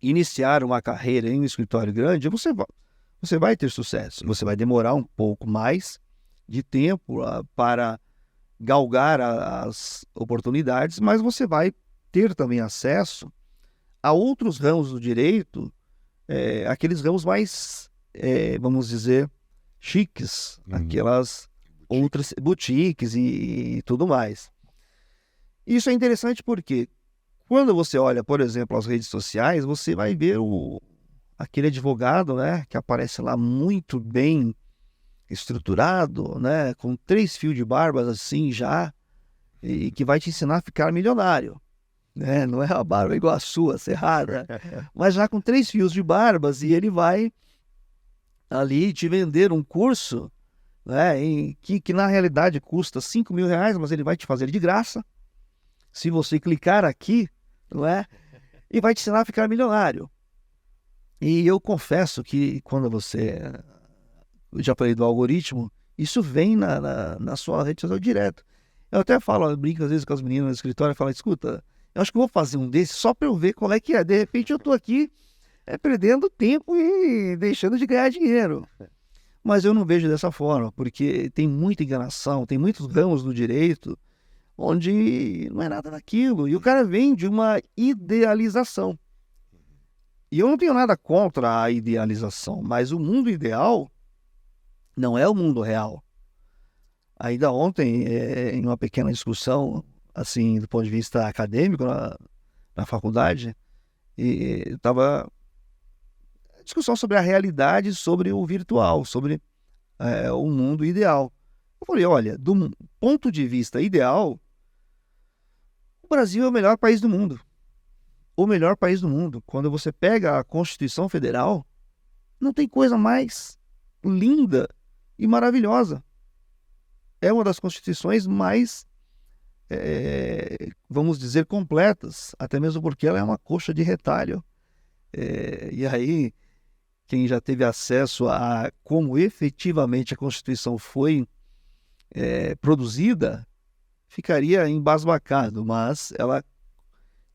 iniciar uma carreira em um escritório grande, você vai ter sucesso. Você vai demorar um pouco mais de tempo para galgar as oportunidades, mas você vai ter também acesso a outros ramos do direito, aqueles ramos mais, vamos dizer, chiques, aquelas outras boutiques e tudo mais. Isso é interessante porque quando você olha, por exemplo, as redes sociais, você vai ver aquele advogado, né, que aparece lá muito bem estruturado, né, com 3 fios de barbas assim já, e que vai te ensinar a ficar milionário. Não é a barba igual a sua, cerrada, mas já com 3 fios de barbas, e ele vai ali te vender um curso, né, que na realidade custa R$5.000, mas ele vai te fazer de graça, se você clicar aqui, não é? E vai te ensinar a ficar milionário. E eu confesso que quando eu já falei do algoritmo, isso vem na sua rede social direto. Eu até falo, eu brinco às vezes com as meninas no escritório e falo, escuta, eu acho que eu vou fazer um desses só para eu ver qual é que é. De repente eu estou aqui perdendo tempo e deixando de ganhar dinheiro. Mas eu não vejo dessa forma, porque tem muita enganação, tem muitos ramos do direito onde não é nada daquilo. E o cara vem de uma idealização. E eu não tenho nada contra a idealização, mas o mundo ideal não é o mundo real. Ainda ontem, em uma pequena discussão, assim, do ponto de vista acadêmico, na faculdade, e estava discussão sobre a realidade, sobre o virtual, sobre o mundo ideal. Eu falei, olha, do ponto de vista ideal, o Brasil é o melhor país do mundo. O melhor país do mundo. Quando você pega a Constituição Federal, não tem coisa mais linda e maravilhosa. É uma das constituições mais, vamos dizer, completas, até mesmo porque ela é uma coxa de retalho. E aí, quem já teve acesso a como efetivamente a Constituição foi produzida, ficaria embasbacado, mas ela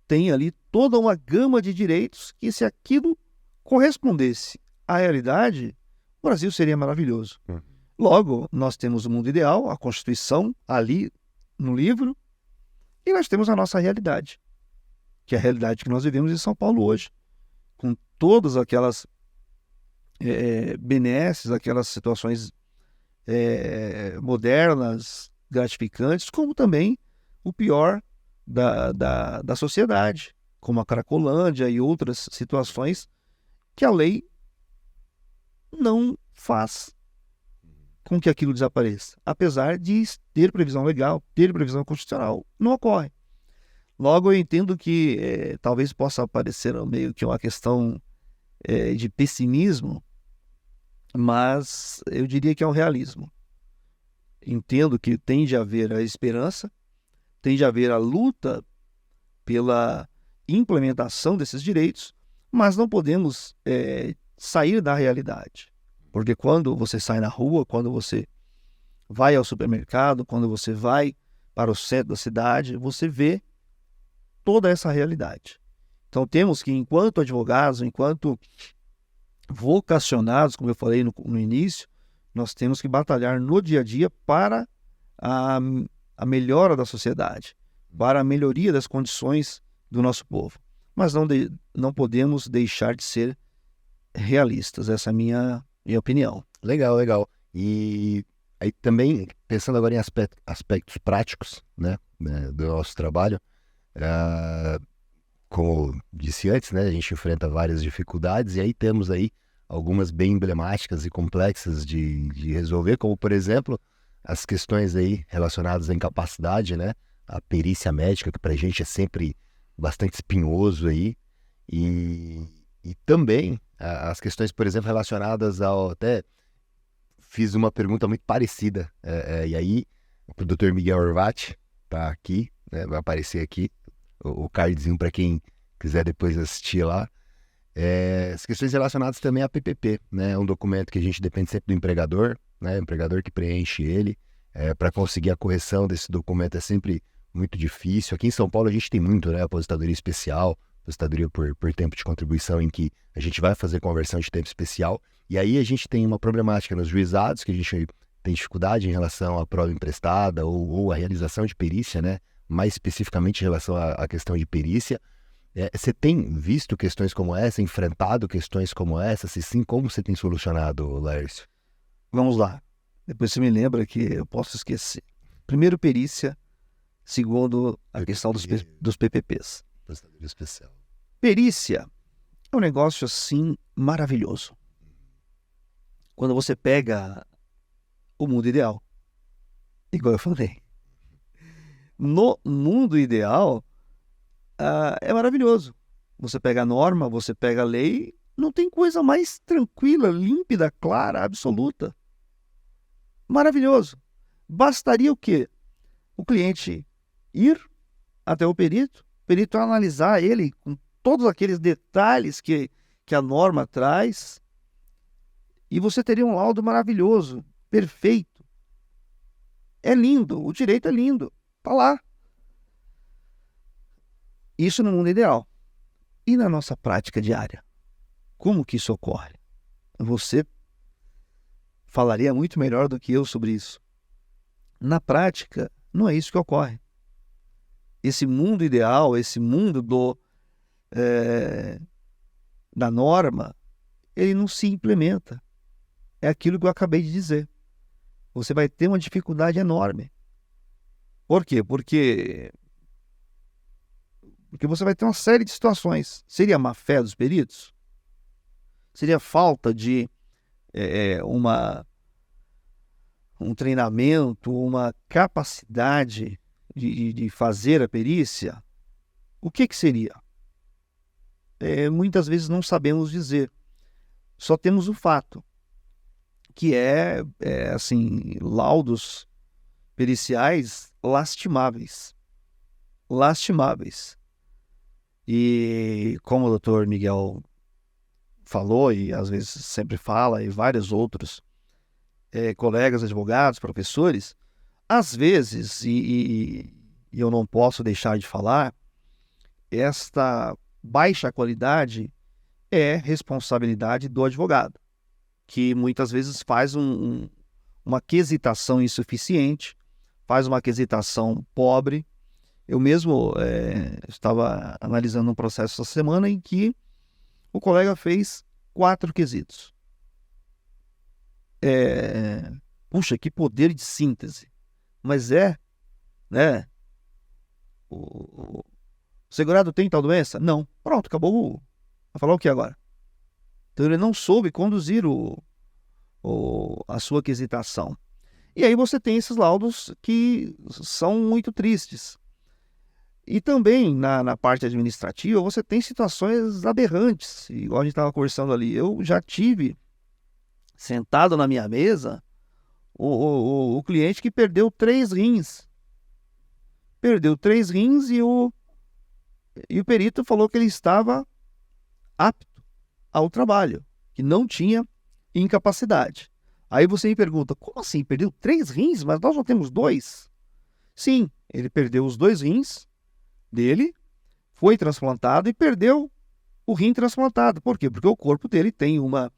tem ali toda uma gama de direitos que, se aquilo correspondesse à realidade, o Brasil seria maravilhoso. Logo, nós temos o mundo ideal, a Constituição ali no livro, e nós temos a nossa realidade, que é a realidade que nós vivemos em São Paulo hoje, com todas aquelas benesses, aquelas situações modernas, gratificantes, como também o pior da sociedade, como a Cracolândia e outras situações que a lei não faz com que aquilo desapareça, apesar de ter previsão legal, ter previsão constitucional, não ocorre. Logo, eu entendo que talvez possa parecer meio que uma questão de pessimismo, mas eu diria que é um realismo. Entendo que tem de haver a esperança, tem de haver a luta pela implementação desses direitos, mas não podemos sair da realidade. Porque quando você sai na rua, quando você vai ao supermercado, quando você vai para o centro da cidade, você vê toda essa realidade. Então temos que, enquanto advogados, enquanto vocacionados, como eu falei no início, nós temos que batalhar no dia a dia para a melhora da sociedade, para a melhoria das condições do nosso povo. Mas não podemos deixar de ser realistas. Essa é a minha opinião. Legal, legal. E aí também, pensando agora em aspectos práticos, né, do nosso trabalho, como disse antes, né, a gente enfrenta várias dificuldades e aí temos aí algumas bem emblemáticas e complexas de resolver, como, por exemplo, as questões aí relacionadas à incapacidade, né? A perícia médica, que para a gente é sempre bastante espinhoso aí, e também as questões, por exemplo, relacionadas ao... Até fiz uma pergunta muito parecida, e aí o Dr. Miguel Orvati tá aqui, né? Vai aparecer aqui o cardzinho para quem quiser depois assistir lá. As questões relacionadas também à PPP, né? É um documento que a gente depende sempre do empregador, né? O empregador que preenche ele. Para conseguir a correção desse documento é sempre muito difícil. Aqui em São Paulo a gente tem muito, né? Aposentadoria especial, aposentadoria por tempo de contribuição, em que a gente vai fazer conversão de tempo especial. E aí a gente tem uma problemática nos juizados, que a gente tem dificuldade em relação à prova emprestada ou à realização de perícia, né? Mais especificamente em relação à questão de perícia. Você tem visto questões como essa, enfrentado questões como essa? Se sim, como você tem solucionado, Laércio? Vamos lá. Depois você me lembra que eu posso esquecer. Primeiro, perícia. Segundo, a questão dos PPPs. Aposentadoria especial. Perícia é um negócio, assim, maravilhoso. Quando você pega o mundo ideal, igual eu falei. No mundo ideal, é maravilhoso. Você pega a norma, você pega a lei, não tem coisa mais tranquila, límpida, clara, absoluta. Maravilhoso. Bastaria o quê? O cliente ir até o perito analisar ele com todos aqueles detalhes que a norma traz, e você teria um laudo maravilhoso, perfeito. É lindo, o direito é lindo, tá lá. Isso no mundo ideal. E na nossa prática diária? Como que isso ocorre? Você falaria muito melhor do que eu sobre isso. Na prática, não é isso que ocorre. Esse mundo ideal, esse mundo da norma, ele não se implementa. É aquilo que eu acabei de dizer. Você vai ter uma dificuldade enorme. Por quê? Porque você vai ter uma série de situações. Seria má fé dos peritos? Seria falta de um treinamento, uma capacidade de fazer a perícia? O que seria? Muitas vezes não sabemos dizer. Só temos o fato, que assim, laudos periciais lastimáveis. Lastimáveis. E como o doutor Miguel falou, e às vezes sempre fala, e vários outros colegas advogados, professores, às vezes, e eu não posso deixar de falar, esta baixa qualidade é responsabilidade do advogado, que muitas vezes faz uma quesitação insuficiente, faz uma quesitação pobre. Eu mesmo estava analisando um processo essa semana em que o colega fez 4 quesitos. Puxa, que poder de síntese. Mas né? O segurado tem tal doença? Não. Pronto, acabou. Vai falar o que agora? Então ele não soube conduzir a sua quesitação. E aí você tem esses laudos que são muito tristes. E também na parte administrativa você tem situações aberrantes, igual a gente estava conversando ali. Eu já tive sentado na minha mesa o cliente que perdeu 3 rins. Perdeu 3 rins e o perito falou que ele estava apto ao trabalho, que não tinha incapacidade. Aí você me pergunta, como assim? Perdeu 3 rins? Mas nós só temos 2? Sim, ele perdeu os 2 rins dele, foi transplantado e perdeu o rim transplantado. Por quê? Porque o corpo dele tem uma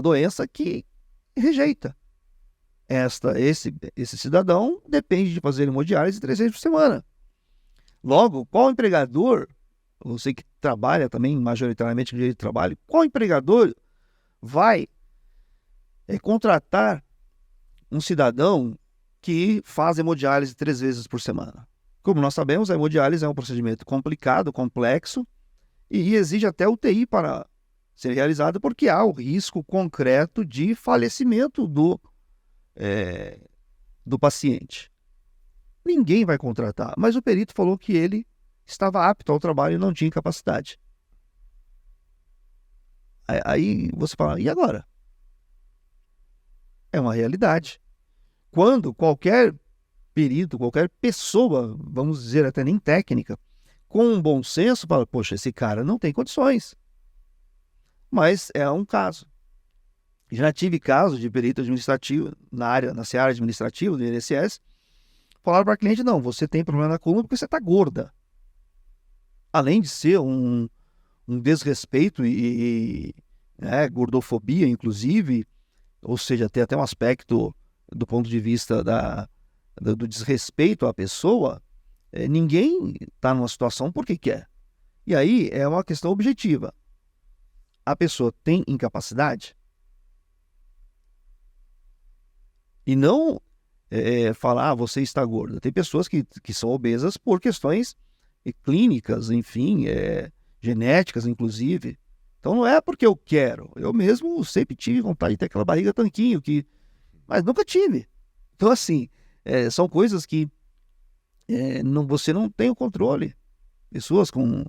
doença que rejeita. Esse cidadão depende de fazer hemodiálise 3 vezes por semana. Logo, qual empregador, você que trabalha também majoritariamente no direito de trabalho, qual empregador vai contratar um cidadão que faz hemodiálise 3 vezes por semana? Como nós sabemos, a hemodiálise é um procedimento complicado, complexo, e exige até UTI para ser realizada, porque há o risco concreto de falecimento do paciente. Ninguém vai contratar, mas o perito falou que ele estava apto ao trabalho e não tinha capacidade. Aí você fala, e agora? É uma realidade. Quando qualquer perito, qualquer pessoa, vamos dizer até nem técnica, com um bom senso, fala, poxa, esse cara não tem condições. Mas é um caso. Já tive casos de perito administrativo na seara administrativa do INSS, falaram para a cliente, não, você tem problema na coluna porque você está gorda. Além de ser um desrespeito e gordofobia, inclusive, ou seja, tem até um aspecto do ponto de vista do desrespeito à pessoa, ninguém está numa situação porque quer. E aí é uma questão objetiva. A pessoa tem incapacidade? E não falar, você está gorda. Tem pessoas que são obesas por questões clínicas, enfim, genéticas, inclusive. Então não é porque eu quero. Eu mesmo sempre tive vontade de ter aquela barriga tanquinho, mas nunca tive. Então, assim, são coisas que você não tem o controle. Pessoas com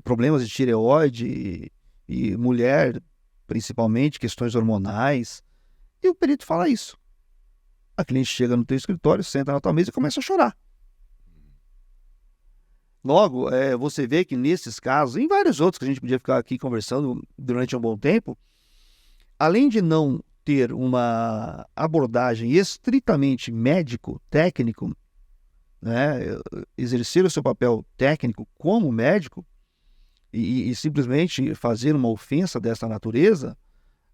problemas de tireoide e mulher, principalmente, questões hormonais. E o perito fala isso. A cliente chega no teu escritório, senta na tua mesa e começa a chorar. Logo, você vê que nesses casos, em vários outros que a gente podia ficar aqui conversando durante um bom tempo, além de não ter uma abordagem estritamente médico-técnico, né, exercer o seu papel técnico como médico e simplesmente fazer uma ofensa dessa natureza,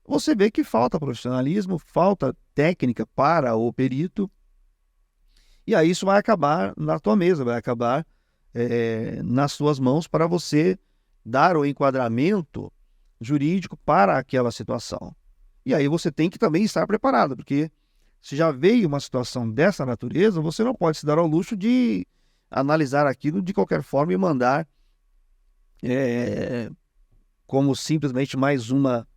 você vê que falta profissionalismo, falta técnica para o perito, e aí isso vai acabar na tua mesa, vai acabar nas suas mãos para você dar o enquadramento jurídico para aquela situação. E aí você tem que também estar preparado, porque se já veio uma situação dessa natureza, você não pode se dar ao luxo de analisar aquilo de qualquer forma e mandar como simplesmente mais uma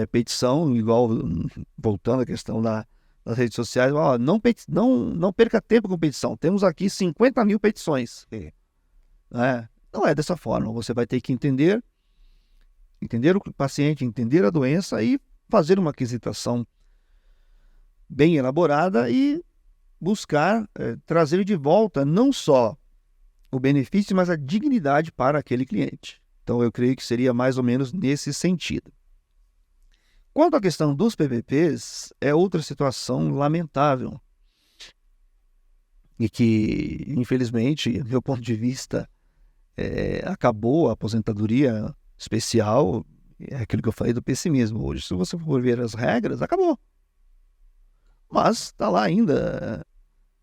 petição, igual voltando à questão das redes sociais, não perca tempo com petição, temos aqui 50 mil petições. Não é dessa forma, você vai ter que entender o paciente, entender a doença e fazer uma aquisitação bem elaborada e buscar trazer de volta não só o benefício, mas a dignidade para aquele cliente. Então eu creio que seria mais ou menos nesse sentido. Quanto à questão dos PPPs, é outra situação lamentável e que, infelizmente, do meu ponto de vista, acabou a aposentadoria especial, é aquilo que eu falei do pessimismo. Hoje, se você for ver as regras, acabou. Mas está lá ainda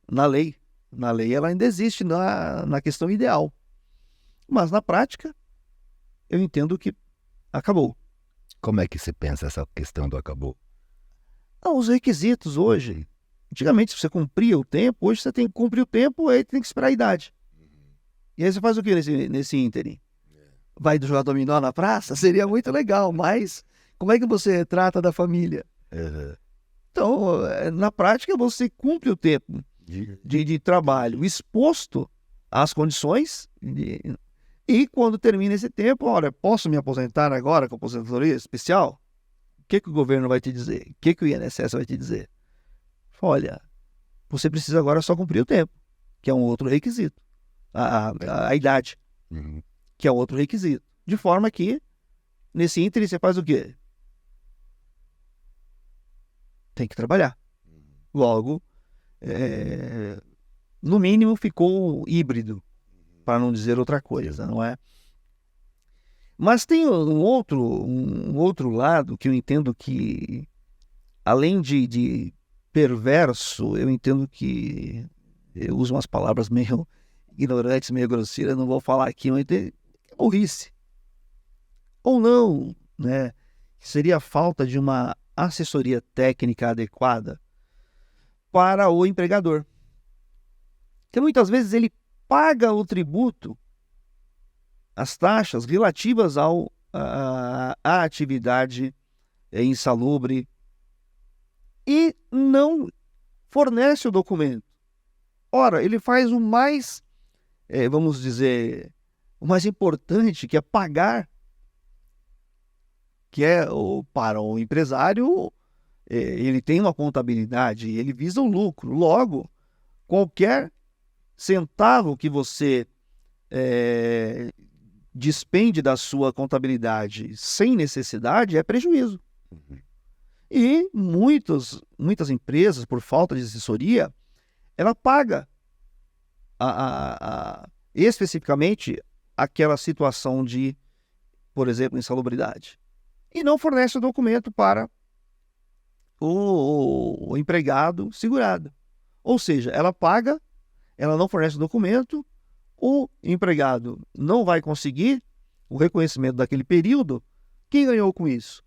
na lei. Na lei ela ainda existe na questão ideal. Mas na prática, eu entendo que acabou. Como é que você pensa essa questão do acabou? Não, os requisitos hoje, antigamente se você cumpria o tempo, hoje você tem que cumprir o tempo, aí tem que esperar a idade. E aí você faz o que nesse ínterim? Vai jogar dominó na praça? Seria muito legal, mas como é que você trata da família? Então, na prática, você cumpre o tempo de trabalho exposto às condições e quando termina esse tempo, olha, posso me aposentar agora com aposentadoria especial? O que o governo vai te dizer? O que o INSS vai te dizer? Olha, você precisa agora só cumprir o tempo, que é um outro requisito. A idade, que é outro requisito. De forma que, nesse ínterim, você faz o quê? Tem que trabalhar. Logo, no mínimo, ficou híbrido, para não dizer outra coisa, não é? Mas tem um outro lado que eu entendo que, além de perverso, eu entendo que eu uso umas palavras meio ignorantes, meio grosseiras, não vou falar aqui, mas é burrice. Ou não, né? Seria a falta de uma assessoria técnica adequada para o empregador. Porque muitas vezes ele paga o tributo as taxas relativas à atividade insalubre e não fornece o documento. Ora, ele faz o mais, vamos dizer, o mais importante, que é pagar, que é para o empresário, ele tem uma contabilidade, ele visa o lucro. Logo, qualquer centavo que você despende da sua contabilidade sem necessidade é prejuízo. E muitas empresas, por falta de assessoria, ela paga especificamente aquela situação de, por exemplo, insalubridade. E não fornece o documento para o empregado segurado. Ou seja, ela paga, ela não fornece o documento, o empregado não vai conseguir o reconhecimento daquele período. Quem ganhou com isso?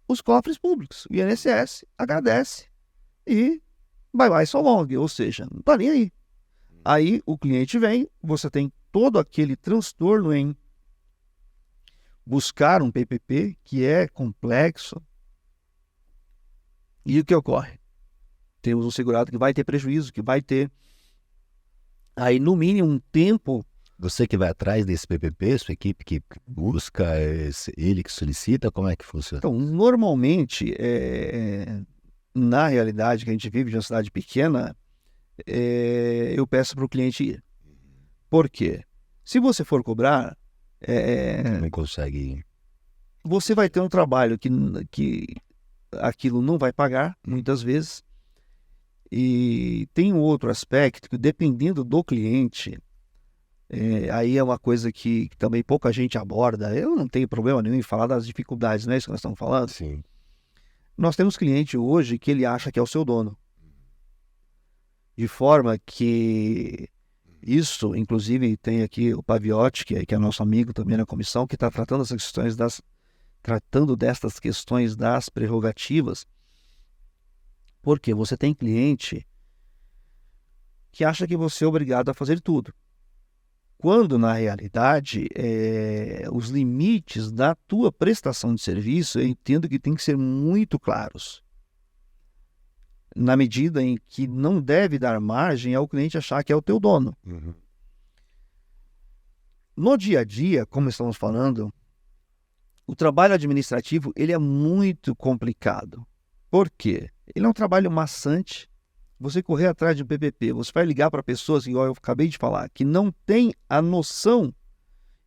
Os cofres públicos. O INSS agradece e bye so long, ou seja, não está nem aí. Aí o cliente vem, você tem todo aquele transtorno em buscar um PPP, que é complexo. E o que ocorre? Temos um segurado que vai ter prejuízo, que vai ter aí no mínimo um tempo. Você que vai atrás desse PPP, sua equipe que busca, ele que solicita, como é que funciona? Então, normalmente, na realidade que a gente vive de uma cidade pequena, eu peço para o cliente ir. Por quê? Se você for cobrar, Não consegue. você vai ter um trabalho que aquilo não vai pagar, muitas vezes. E tem um outro aspecto que, dependendo do cliente, aí é uma coisa que também pouca gente aborda. Eu não tenho problema nenhum em falar das dificuldades, não é isso que nós estamos falando? Sim. Nós temos cliente hoje que ele acha que é o seu dono. De forma que isso, inclusive, tem aqui o Paviotti, que é nosso amigo também na comissão, que está tratando destas questões das prerrogativas, porque você tem cliente que acha que você é obrigado a fazer tudo, quando na realidade os limites da tua prestação de serviço, eu entendo que tem que ser muito claros, na medida em que não deve dar margem ao cliente achar que é o teu dono. Uhum. No dia a dia, como estamos falando, o trabalho administrativo ele é muito complicado. Por quê? Ele é um trabalho maçante. Você correr atrás de um PPP, você vai ligar para pessoas, igual eu acabei de falar, que não tem a noção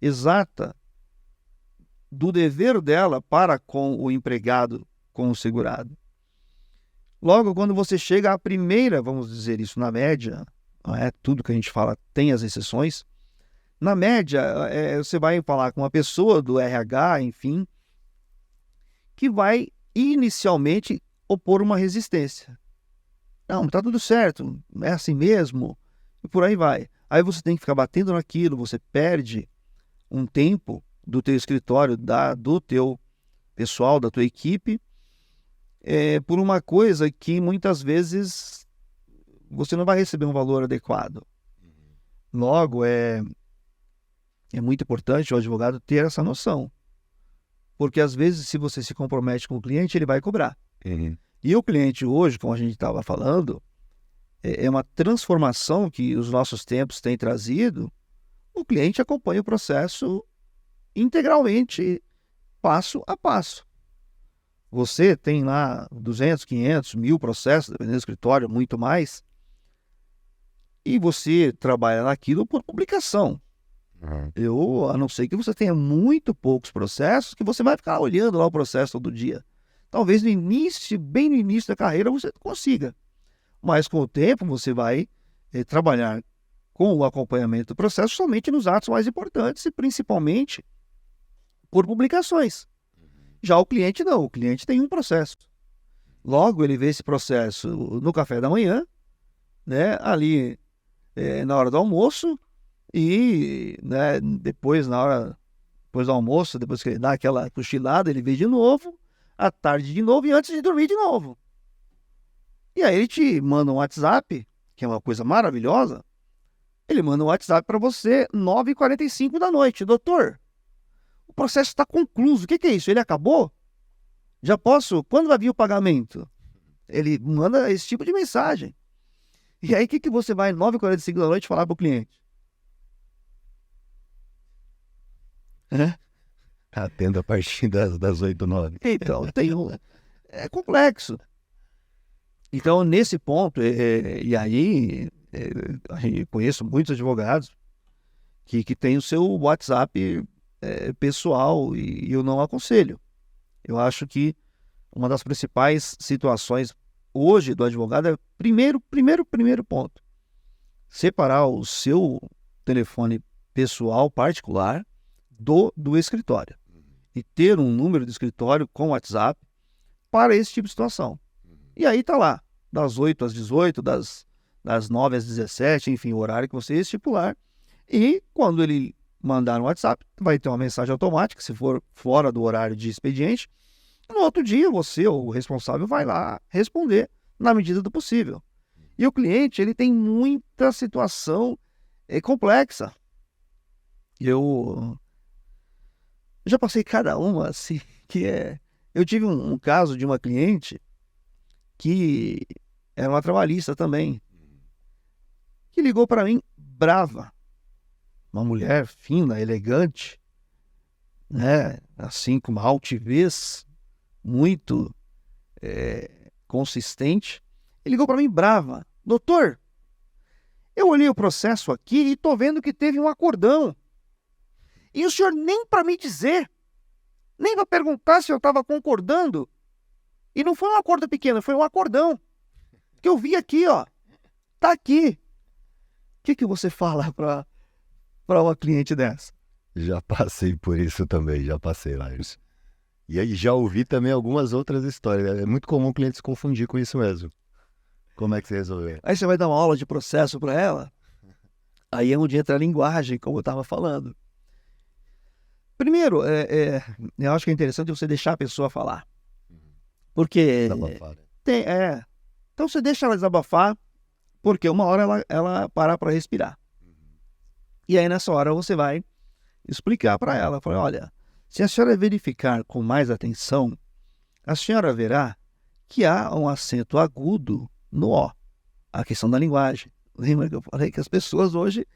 exata do dever dela para com o empregado, com o segurado. Logo, quando você chega à primeira, vamos dizer isso, na média, não é tudo que a gente fala tem as exceções, na média, você vai falar com uma pessoa do RH, enfim, que vai inicialmente opor uma resistência. Não, tá tudo certo, é assim mesmo, e por aí vai. Aí você tem que ficar batendo naquilo, você perde um tempo do teu escritório, do teu pessoal, da tua equipe, por uma coisa que muitas vezes você não vai receber um valor adequado. Logo, é muito importante o advogado ter essa noção. Porque às vezes, se você se compromete com o cliente, ele vai cobrar. Uhum. E o cliente hoje, como a gente estava falando, é uma transformação que os nossos tempos têm trazido. O cliente acompanha o processo integralmente, passo a passo. Você tem lá 200, 500, 1000 processos, dependendo do escritório, muito mais. E você trabalha naquilo por publicação. Uhum. A não ser que você tenha muito poucos processos, que você vai ficar olhando lá o processo todo dia. Talvez no início, bem no início da carreira, você consiga. Mas com o tempo você vai trabalhar com o acompanhamento do processo somente nos atos mais importantes e principalmente por publicações. Já o cliente não, o cliente tem um processo. Logo ele vê esse processo no café da manhã, né, ali na hora do almoço e depois do almoço, depois que ele dá aquela cochilada, ele vê de novo, à tarde de novo e antes de dormir de novo. E aí ele te manda um WhatsApp, que é uma coisa maravilhosa, Ele manda um WhatsApp para você 9h45 da noite. Doutor, o processo está concluído. O que é isso? Ele acabou? Já posso? Quando vai vir o pagamento? Ele manda esse tipo de mensagem. E aí, o que você vai 9h45 da noite falar para o cliente? Atendo a partir das 8, 9. Então, é complexo. Então, nesse ponto, e aí, eu conheço muitos advogados que têm o seu WhatsApp pessoal e eu não aconselho. Eu acho que uma das principais situações hoje do advogado é, primeiro ponto, separar o seu telefone pessoal, particular, do escritório. E ter um número de escritório com WhatsApp para esse tipo de situação. E aí tá lá, das 8 às 18, das 9 às 17, enfim, o horário que você estipular. E quando ele mandar no WhatsApp, vai ter uma mensagem automática, se for fora do horário de expediente. No outro dia, você, ou o responsável, vai lá responder na medida do possível. E o cliente, ele tem muita situação complexa. Eu já passei cada uma, assim, Eu tive um caso de uma cliente que era uma trabalhista também, que ligou para mim brava. Uma mulher fina, elegante, né? Assim, com uma altivez muito consistente. E ligou para mim brava. Doutor, eu olhei o processo aqui e tô vendo que teve um acordão. E o senhor nem para me dizer, nem para perguntar se eu estava concordando. E não foi um acordo pequeno, foi um acordão. Que eu vi aqui, ó. Tá aqui. O que você fala para uma cliente dessa? Já passei por isso também, já passei lá. E aí já ouvi também algumas outras histórias. É muito comum o cliente se confundir com isso mesmo. Como é que você resolveu? Aí você vai dar uma aula de processo para ela. Aí é onde entra a linguagem, como eu estava falando. Primeiro, eu acho que é interessante você deixar a pessoa falar. Porque... Desabafar. Então você deixa ela desabafar, porque uma hora ela parar para respirar. E aí nessa hora você vai explicar para ela. Fala, olha, se a senhora verificar com mais atenção, a senhora verá que há um acento agudo no O. A questão da linguagem. Lembra que eu falei que as pessoas hoje,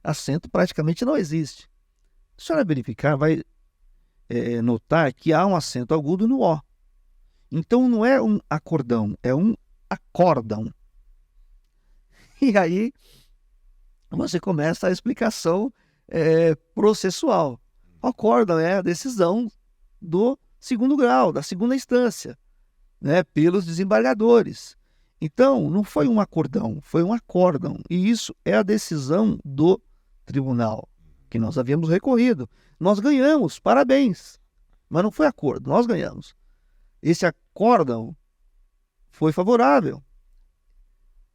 acento praticamente não existe. Se a senhora verificar, vai notar que há um acento agudo no O. Então não é um acordão, é um acórdão. E aí você começa a explicação processual. O acórdão é a decisão do segundo grau, da segunda instância, né, pelos desembargadores. Então, não foi um acordão, foi um acórdão. E isso é a decisão do tribunal, que nós havíamos recorrido. Nós ganhamos, parabéns. Mas não foi acordo, nós ganhamos. Esse acórdão foi favorável.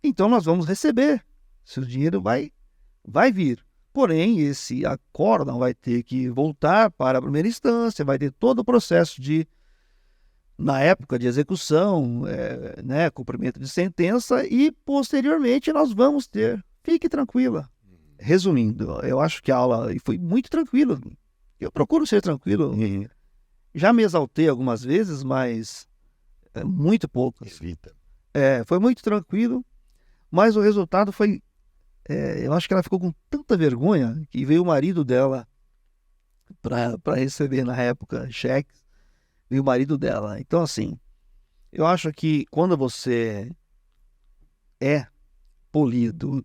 Então, nós vamos receber. Seu dinheiro vai vir. Porém, esse acórdão vai ter que voltar para a primeira instância, vai ter todo o processo na época de execução, cumprimento de sentença, e posteriormente nós vamos ter. Fique tranquila. Resumindo, eu acho que a aula foi muito tranquila. Eu procuro ser tranquilo. Já me exaltei algumas vezes, mas muito poucas. Foi muito tranquilo, mas o resultado foi... eu acho que ela ficou com tanta vergonha que veio o marido dela para receber na época cheques. Veio o marido dela. Então, assim, eu acho que quando você é polido,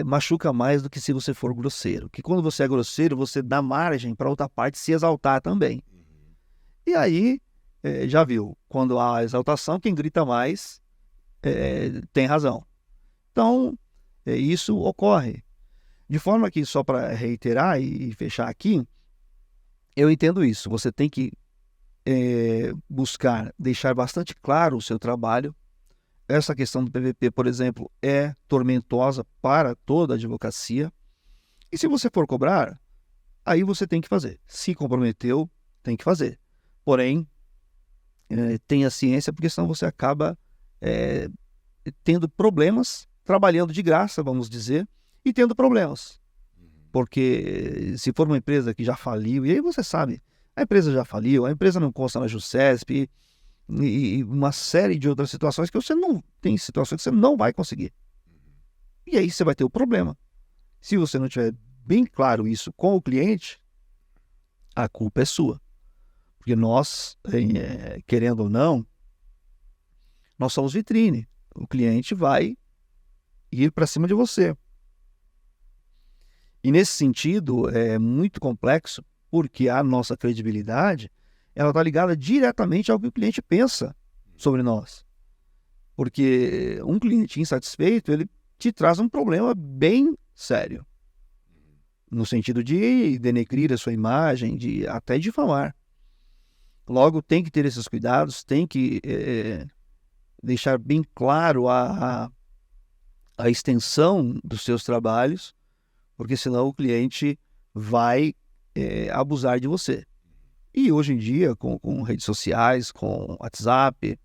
machuca mais do que se você for grosseiro. Que quando você é grosseiro, você dá margem para outra parte se exaltar também. E aí, já viu, quando há exaltação, quem grita mais tem razão. Então, isso ocorre. De forma que, só para reiterar e fechar aqui, eu entendo isso. Você tem que buscar deixar bastante claro o seu trabalho. Essa questão do PVP, por exemplo, é tormentosa para toda a advocacia. E se você for cobrar, aí você tem que fazer. Se comprometeu, tem que fazer. Porém, tenha ciência, porque senão você acaba tendo problemas, trabalhando de graça, vamos dizer, e tendo problemas. Porque se for uma empresa que já faliu, e aí você sabe, a empresa já faliu, a empresa não consta na Jusesp, e uma série de outras situações que você não tem, situações que você não vai conseguir. E aí você vai ter o problema. Se você não tiver bem claro isso com o cliente, a culpa é sua. Porque nós, querendo ou não, nós somos vitrine. O cliente vai ir para cima de você. E nesse sentido, é muito complexo, porque a nossa credibilidade ela está ligada diretamente ao que o cliente pensa sobre nós. Porque um cliente insatisfeito, ele te traz um problema bem sério. No sentido de denegrir a sua imagem, de até difamar. Logo, tem que ter esses cuidados, tem que deixar bem claro a extensão dos seus trabalhos, porque senão o cliente vai abusar de você. E hoje em dia, com redes sociais, com WhatsApp,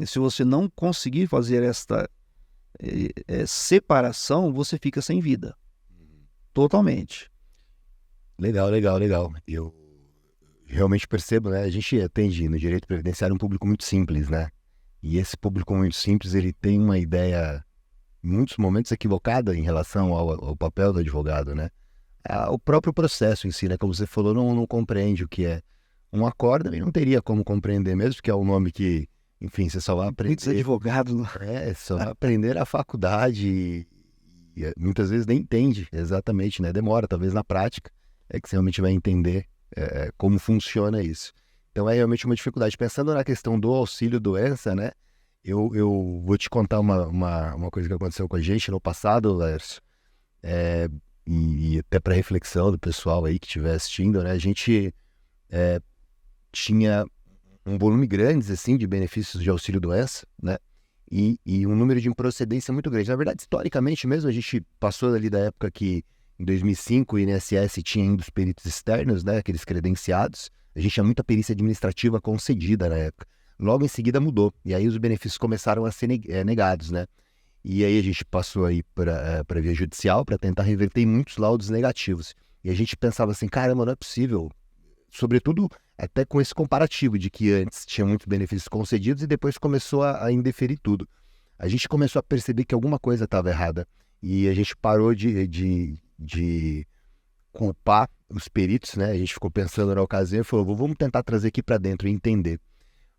se você não conseguir fazer esta separação, você fica sem vida. Totalmente. Legal. Eu realmente percebo, né? A gente atende no direito previdenciário um público muito simples, né? E esse público muito simples, ele tem uma ideia, em muitos momentos, equivocada em relação ao papel do advogado, né? O próprio processo em si, né? Como você falou, não compreende o que é um acórdão e não teria como compreender mesmo, que é um nome que, enfim, você só vai aprender... advogado. Só vai aprender a faculdade e muitas vezes nem entende exatamente, né? Demora, talvez na prática, que você realmente vai entender como funciona isso. Então é realmente uma dificuldade. Pensando na questão do auxílio-doença, né? Eu vou te contar uma coisa que aconteceu com a gente no passado, Lércio, e até para reflexão do pessoal aí que estiver assistindo, né? A gente tinha um volume grande, assim, de benefícios de auxílio-doença, né? E um número de improcedência muito grande. Na verdade, historicamente mesmo, a gente passou ali da época que, em 2005, o INSS tinha ainda os peritos externos, né, aqueles credenciados. A gente tinha muita perícia administrativa concedida na época. Logo em seguida mudou, e aí os benefícios começaram a ser negados, né? E aí a gente passou aí para via judicial para tentar reverter em muitos laudos negativos. E a gente pensava assim, caramba, não é possível. Sobretudo até com esse comparativo de que antes tinha muitos benefícios concedidos e depois começou a indeferir tudo. A gente começou a perceber que alguma coisa estava errada e a gente parou de culpar os peritos, né? A gente ficou pensando na ocasião e falou, vamos tentar trazer aqui para dentro e entender.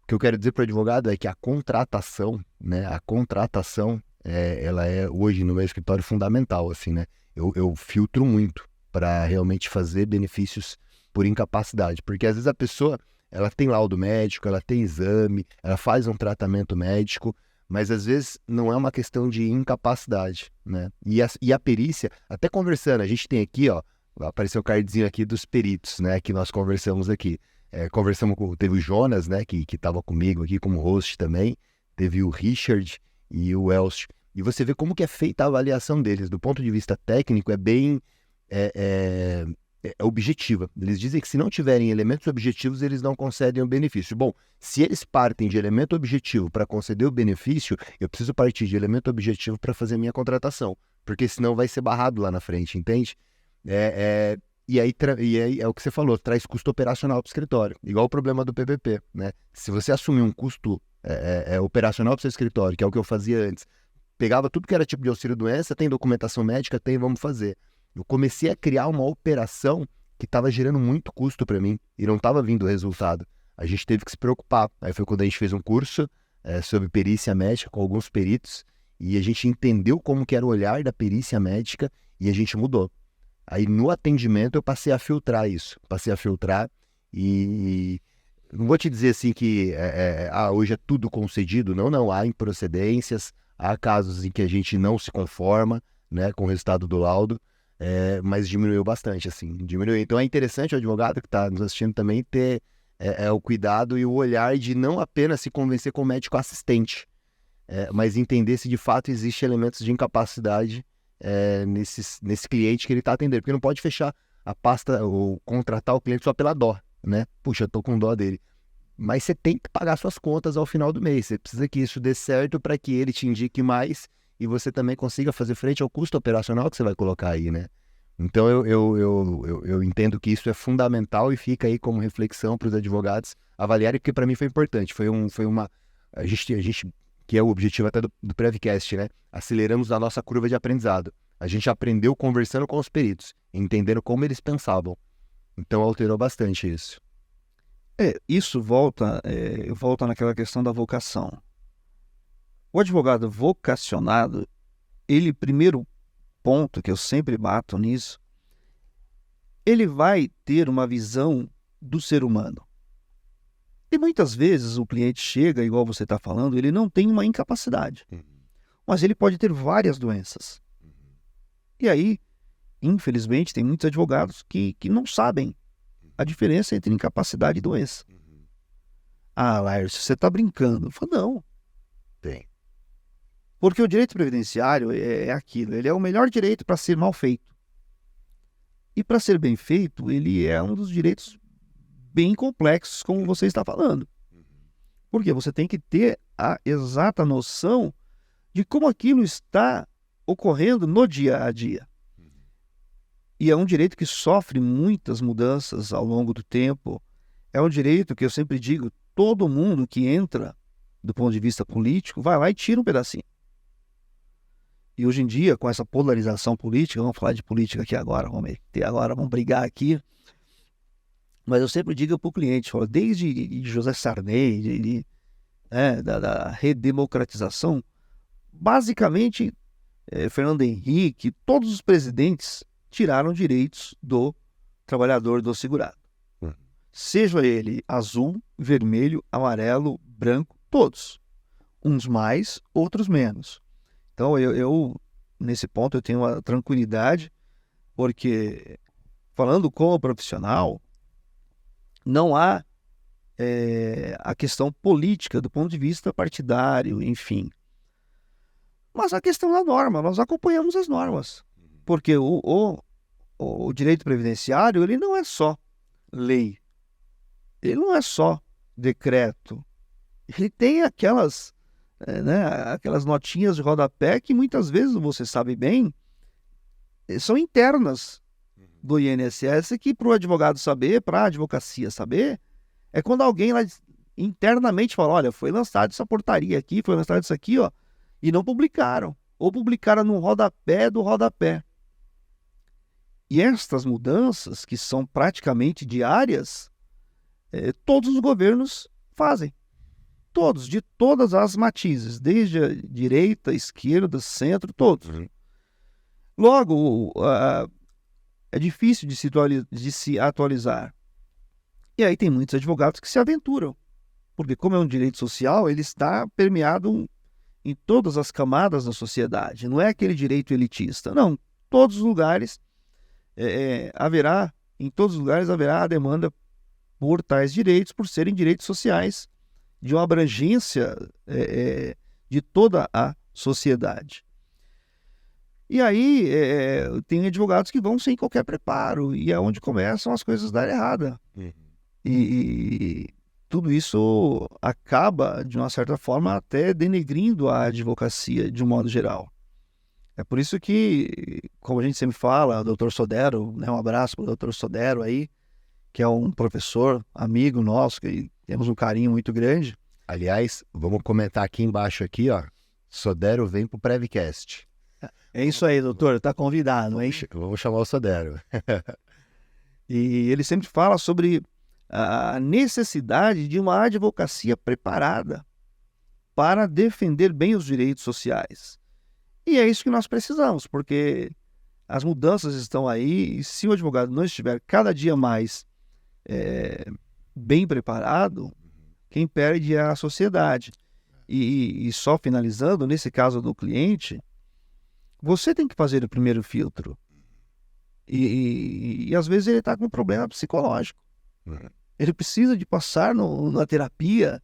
O que eu quero dizer para o advogado é que a contratação, né? A contratação, ela é hoje no meu escritório fundamental, assim, né? Eu filtro muito para realmente fazer benefícios por incapacidade, porque às vezes a pessoa, ela tem laudo médico, ela tem exame, ela faz um tratamento médico, mas às vezes não é uma questão de incapacidade, né? E a perícia, até conversando, a gente tem aqui, ó, apareceu o cardzinho aqui dos peritos, né, que nós conversamos aqui. Teve o Jonas, né, que estava comigo aqui como host também, teve o Richard e o Elcio, e você vê como que é feita a avaliação deles, do ponto de vista técnico, é bem... objetiva. Eles dizem que se não tiverem elementos objetivos, eles não concedem o benefício. Bom, se eles partem de elemento objetivo para conceder o benefício, eu preciso partir de elemento objetivo para fazer minha contratação, porque senão vai ser barrado lá na frente, entende? E aí é o que você falou, traz custo operacional para o escritório, igual o problema do PPP, né? Se você assumir um custo operacional para o seu escritório, que é o que eu fazia antes, pegava tudo que era tipo de auxílio-doença, tem documentação médica, vamos fazer. Eu comecei a criar uma operação que estava gerando muito custo para mim e não estava vindo o resultado. A gente teve que se preocupar. Aí foi quando a gente fez um curso sobre perícia médica com alguns peritos e a gente entendeu como que era o olhar da perícia médica e a gente mudou. Aí no atendimento eu passei a filtrar isso. E não vou te dizer assim que hoje é tudo concedido. Não. Há improcedências, há casos em que a gente não se conforma, né, com o resultado do laudo. Mas diminuiu bastante, assim, diminuiu. Então é interessante o advogado que está nos assistindo também ter o cuidado e o olhar de não apenas se convencer com o médico assistente, mas entender se de fato existe elementos de incapacidade nesse cliente que ele está atendendo, porque não pode fechar a pasta ou contratar o cliente só pela dó, né? Puxa, eu tô com dó dele. Mas você tem que pagar suas contas ao final do mês, você precisa que isso dê certo para que ele te indique mais e você também consiga fazer frente ao custo operacional que você vai colocar aí, né? Então eu entendo que isso é fundamental e fica aí como reflexão para os advogados avaliarem, porque para mim foi importante. Foi uma. A gente, que é o objetivo até do Prevcast, né? Aceleramos a nossa curva de aprendizado. A gente aprendeu conversando com os peritos, entendendo como eles pensavam. Então alterou bastante isso. Isso volta naquela questão da vocação. O advogado vocacionado, primeiro ponto que eu sempre bato nisso, ele vai ter uma visão do ser humano. E muitas vezes o cliente chega, igual você está falando, ele não tem uma incapacidade, mas ele pode ter várias doenças. E aí, infelizmente, tem muitos advogados que não sabem a diferença entre incapacidade e doença. Ah, Laércio, você está brincando. Eu falo, não. Tem. Porque o direito previdenciário é aquilo, ele é o melhor direito para ser mal feito. E para ser bem feito, ele é um dos direitos bem complexos, como você está falando. Porque você tem que ter a exata noção de como aquilo está ocorrendo no dia a dia. E é um direito que sofre muitas mudanças ao longo do tempo. É um direito que eu sempre digo, todo mundo que entra do ponto de vista político vai lá e tira um pedacinho. E hoje em dia, com essa polarização política, vamos falar de política aqui agora, vamos brigar aqui. Mas eu sempre digo para o cliente, desde José Sarney, da redemocratização, basicamente, Fernando Henrique, todos os presidentes tiraram direitos do trabalhador, do segurado. Seja ele azul, vermelho, amarelo, branco, todos. Uns mais, outros menos. Então, eu nesse ponto, eu tenho uma tranquilidade, porque, falando como profissional, não há a questão política do ponto de vista partidário, enfim. Mas a questão da norma, nós acompanhamos as normas. Porque o direito previdenciário, ele não é só lei, ele não é só decreto, ele tem aquelas notinhas de rodapé que muitas vezes, você sabe bem, são internas do INSS, que para o advogado saber, para a advocacia saber, é quando alguém lá internamente fala, olha, foi lançado essa portaria aqui, foi lançado isso aqui, ó, e não publicaram, ou publicaram no rodapé do rodapé. E estas mudanças, que são praticamente diárias, todos os governos fazem. Todos, de todas as matizes, desde a direita, esquerda, centro, todos. Logo, é difícil de se atualizar. E aí tem muitos advogados que se aventuram, porque como é um direito social, ele está permeado em todas as camadas da sociedade. Não é aquele direito elitista, não. Todos os lugares em todos os lugares haverá a demanda por tais direitos, por serem direitos sociais, de uma abrangência de toda a sociedade. E aí tem advogados que vão sem qualquer preparo, e é onde começam as coisas a dar errada. E tudo isso acaba, de uma certa forma, até denegrindo a advocacia de um modo geral. É por isso que, como a gente sempre fala, o Dr. Sodero, um abraço para o Dr. Sodero aí, que é um professor, amigo nosso, que temos um carinho muito grande. Aliás, vamos comentar aqui embaixo, aqui, ó. Sodero vem pro Prevcast. É isso aí, doutor, tá convidado, hein? Vamos chamar o Sodero. E ele sempre fala sobre a necessidade de uma advocacia preparada para defender bem os direitos sociais. E é isso que nós precisamos, porque as mudanças estão aí, e se o advogado não estiver cada dia mais bem preparado, quem perde é a sociedade. E só finalizando, nesse caso do cliente, você tem que fazer o primeiro filtro. E às vezes ele está com um problema psicológico. Ele precisa de passar na terapia,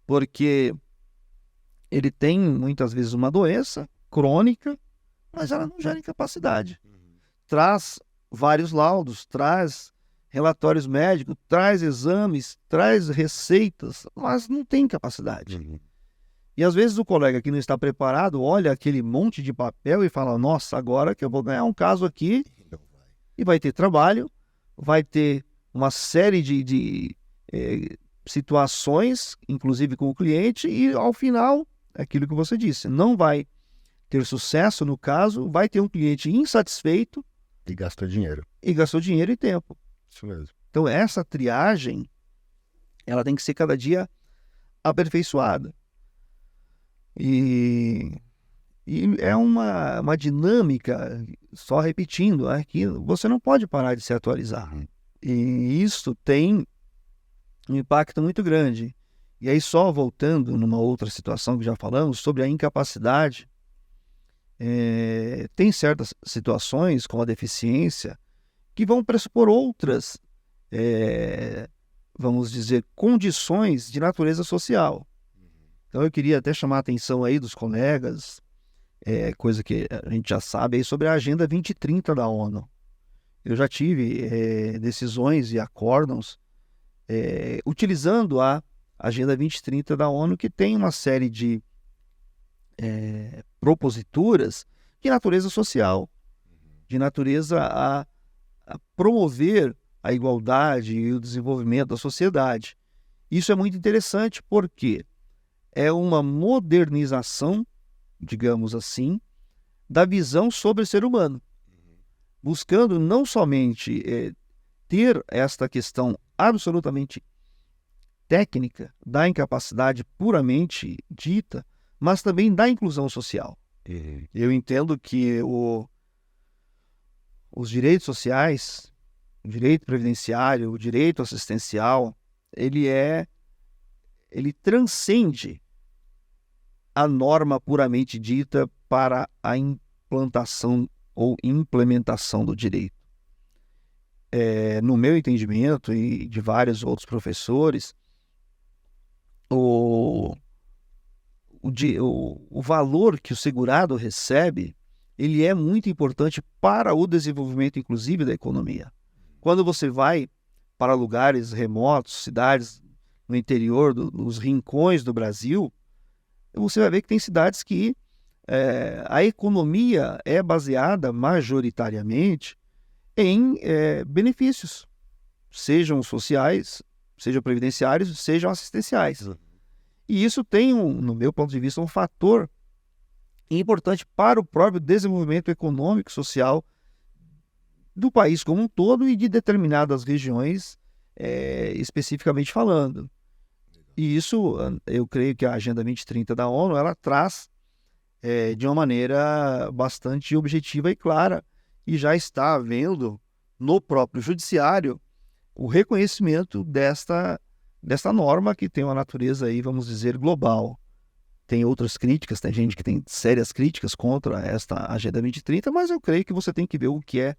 porque ele tem muitas vezes uma doença crônica, mas ela não gera incapacidade. Traz vários laudos, traz relatórios médicos, traz exames, traz receitas, mas não tem capacidade. E às vezes o colega que não está preparado olha aquele monte de papel e fala, nossa, agora que eu vou ganhar um caso aqui, e vai ter trabalho, vai ter uma série de situações, inclusive com o cliente, e ao final, aquilo que você disse, não vai ter sucesso no caso, vai ter um cliente insatisfeito. E gastou dinheiro. E gastou dinheiro e tempo. Isso mesmo. Então essa triagem, ela tem que ser cada dia aperfeiçoada. E é uma dinâmica, só repetindo, que você não pode parar de se atualizar. E isso tem um impacto muito grande. E aí, só voltando numa outra situação que já falamos, sobre a incapacidade, tem certas situações, como a deficiência, que vão pressupor outras, vamos dizer, condições de natureza social. Então, eu queria até chamar a atenção aí dos colegas, coisa que a gente já sabe aí sobre a Agenda 2030 da ONU. Eu já tive decisões e acórdãos utilizando a Agenda 2030 da ONU, que tem uma série de proposituras de natureza social, de natureza a promover a igualdade e o desenvolvimento da sociedade. Isso é muito interessante porque é uma modernização, digamos assim, da visão sobre o ser humano, buscando não somente ter esta questão absolutamente técnica da incapacidade puramente dita, mas também da inclusão social. Eu entendo que os direitos sociais, o direito previdenciário, o direito assistencial, ele transcende a norma puramente dita para a implantação ou implementação do direito. No meu entendimento e de vários outros professores, o valor que o segurado recebe, ele é muito importante para o desenvolvimento, inclusive, da economia. Quando você vai para lugares remotos, cidades no interior, dos rincões do Brasil, você vai ver que tem cidades que a economia é baseada majoritariamente em benefícios, sejam sociais, sejam previdenciários, sejam assistenciais. E isso tem, no meu ponto de vista, um fator importante para o próprio desenvolvimento econômico e social do país como um todo e de determinadas regiões, especificamente falando. E isso, eu creio que a Agenda 2030 da ONU, ela traz de uma maneira bastante objetiva e clara, e já está havendo no próprio judiciário o reconhecimento desta norma que tem uma natureza aí, vamos dizer, global. Tem outras críticas, tem gente que tem sérias críticas contra esta Agenda 2030, mas eu creio que você tem que ver o que é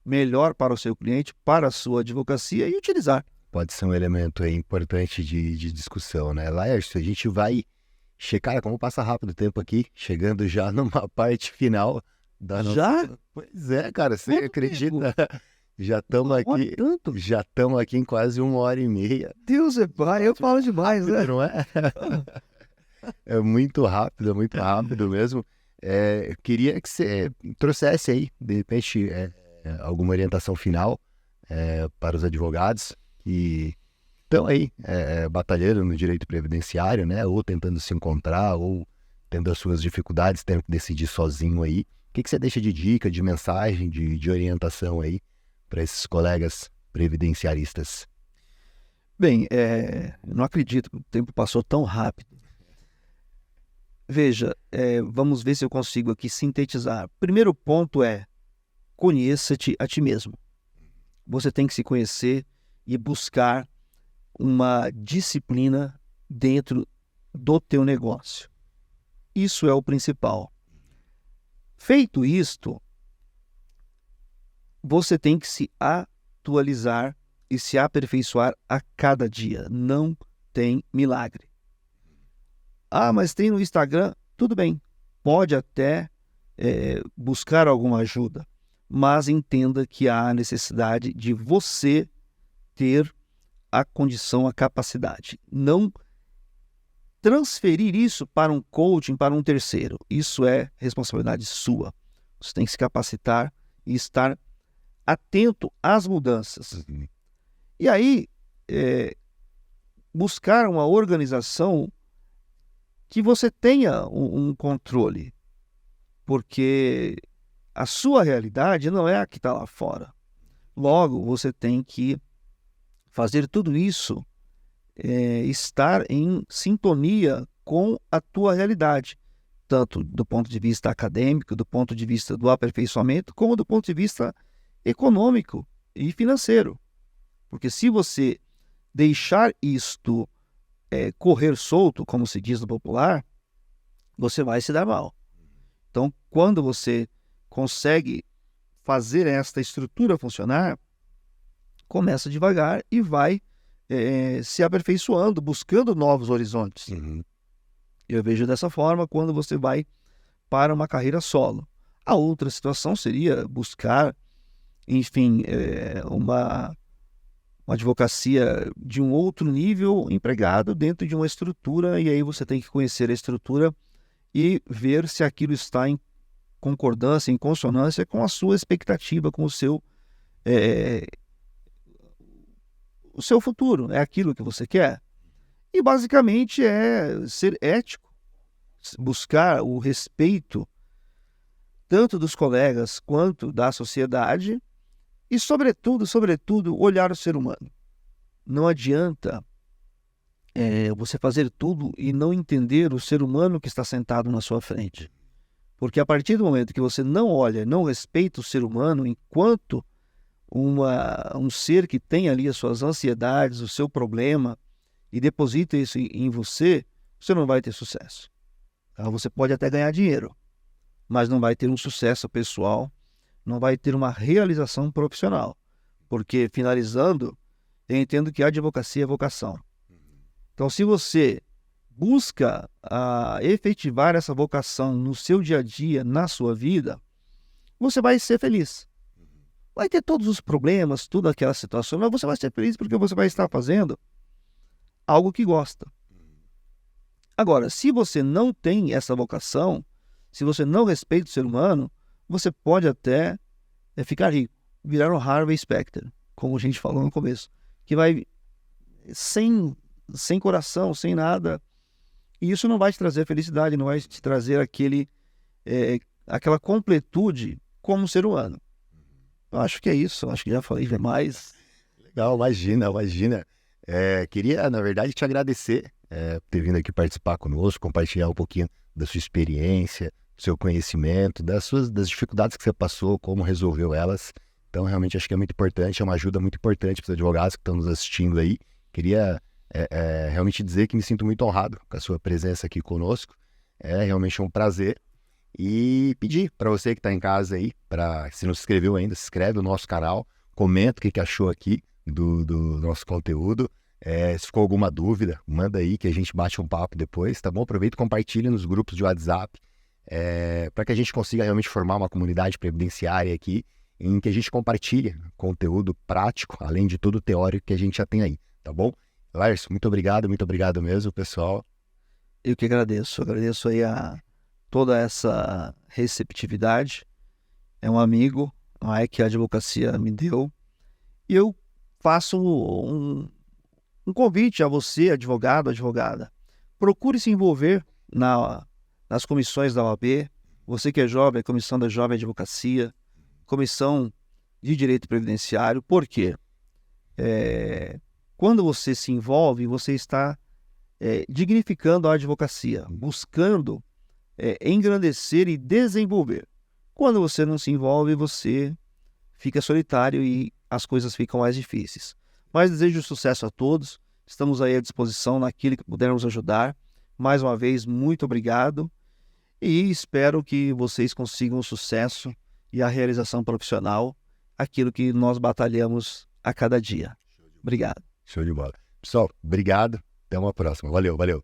melhor para o seu cliente, para a sua advocacia e utilizar. Pode ser um elemento aí importante de discussão, né? Laércio, a gente vai checar, como passa rápido o tempo aqui, chegando já numa parte final da nossa... Já? Pois é, cara, você acredita? Já estamos aqui em quase 1h30. Deus é pai, eu falo demais, né? Não é? É muito rápido mesmo. Eu queria que você trouxesse aí, de repente, alguma orientação final para os advogados que estão aí batalhando no direito previdenciário, né? Ou tentando se encontrar, ou tendo as suas dificuldades, tendo que decidir sozinho aí. O que você deixa de dica, de mensagem, de orientação aí para esses colegas previdenciaristas? Bem, não acredito que o tempo passou tão rápido. Veja, vamos ver se eu consigo aqui sintetizar. Primeiro ponto é: conheça-te a ti mesmo. Você tem que se conhecer e buscar uma disciplina dentro do teu negócio. Isso é o principal. Feito isto, você tem que se atualizar e se aperfeiçoar a cada dia. Não tem milagre. Mas tem no Instagram? Tudo bem. Pode até buscar alguma ajuda, mas entenda que há necessidade de você ter a condição, a capacidade. Não transferir isso para um coaching, para um terceiro. Isso é responsabilidade sua. Você tem que se capacitar e estar atento às mudanças. E aí, buscar uma organização que você tenha um controle, porque a sua realidade não é a que está lá fora. Logo, você tem que fazer tudo isso, estar em sintonia com a tua realidade, tanto do ponto de vista acadêmico, do ponto de vista do aperfeiçoamento, como do ponto de vista econômico e financeiro. Porque se você deixar isto correr solto, como se diz no popular, você vai se dar mal. Então, quando você consegue fazer esta estrutura funcionar, começa devagar e vai se aperfeiçoando, buscando novos horizontes. Eu vejo dessa forma quando você vai para uma carreira solo. A outra situação seria buscar, enfim, uma advocacia de um outro nível empregado dentro de uma estrutura, e aí você tem que conhecer a estrutura e ver se aquilo está em concordância, em consonância com a sua expectativa, com o seu futuro, é aquilo que você quer. E basicamente é ser ético, buscar o respeito tanto dos colegas quanto da sociedade e, sobretudo, olhar o ser humano. Não adianta você fazer tudo e não entender o ser humano que está sentado na sua frente. Porque a partir do momento que você não olha, não respeita o ser humano enquanto um ser que tem ali as suas ansiedades, o seu problema, e deposita isso em você, você não vai ter sucesso. Você pode até ganhar dinheiro, mas não vai ter um sucesso pessoal, não vai ter uma realização profissional. Porque, finalizando, eu entendo que a advocacia é vocação. Então, se você busca efetivar essa vocação no seu dia a dia, na sua vida, você vai ser feliz. Vai ter todos os problemas, toda aquela situação, mas você vai ser feliz porque você vai estar fazendo algo que gosta. Agora, se você não tem essa vocação, se você não respeita o ser humano, você pode até ficar rico, virar um Harvey Specter, como a gente falou no começo, que vai sem coração, sem nada, e isso não vai te trazer felicidade, não vai te trazer aquela completude como ser humano. Eu acho que é isso, acho que já falei demais. Legal, imagina. Queria, na verdade, te agradecer por ter vindo aqui participar conosco, compartilhar um pouquinho da sua experiência, do seu conhecimento, das dificuldades que você passou, como resolveu elas. Então, realmente, acho que é muito importante, é uma ajuda muito importante para os advogados que estão nos assistindo aí. Queria realmente dizer que me sinto muito honrado com a sua presença aqui conosco. É realmente um prazer. E pedir para você que está em casa aí, se não se inscreveu ainda, se inscreve no nosso canal, comenta o que achou aqui do nosso conteúdo. Se ficou alguma dúvida, manda aí que a gente bate um papo depois, tá bom? Aproveita e compartilha nos grupos de WhatsApp, para que a gente consiga realmente formar uma comunidade previdenciária aqui, em que a gente compartilha conteúdo prático, além de todo o teórico que a gente já tem aí, tá bom? Laércio, muito obrigado mesmo, pessoal. Eu que agradeço aí a toda essa receptividade. É um amigo, que a advocacia me deu, e eu faço um convite a você, advogado, advogada. Procure se envolver nas comissões da OAB. Você que é jovem, a Comissão da Jovem Advocacia, Comissão de Direito Previdenciário. Por quê? Quando você se envolve, você está dignificando a advocacia, buscando engrandecer e desenvolver. Quando você não se envolve, você fica solitário e as coisas ficam mais difíceis. Mas desejo sucesso a todos. Estamos aí à disposição naquilo que pudermos ajudar. Mais uma vez, muito obrigado. E espero que vocês consigam o sucesso e a realização profissional, aquilo que nós batalhamos a cada dia. Obrigado. Show de bola. Pessoal, obrigado. Até uma próxima. Valeu.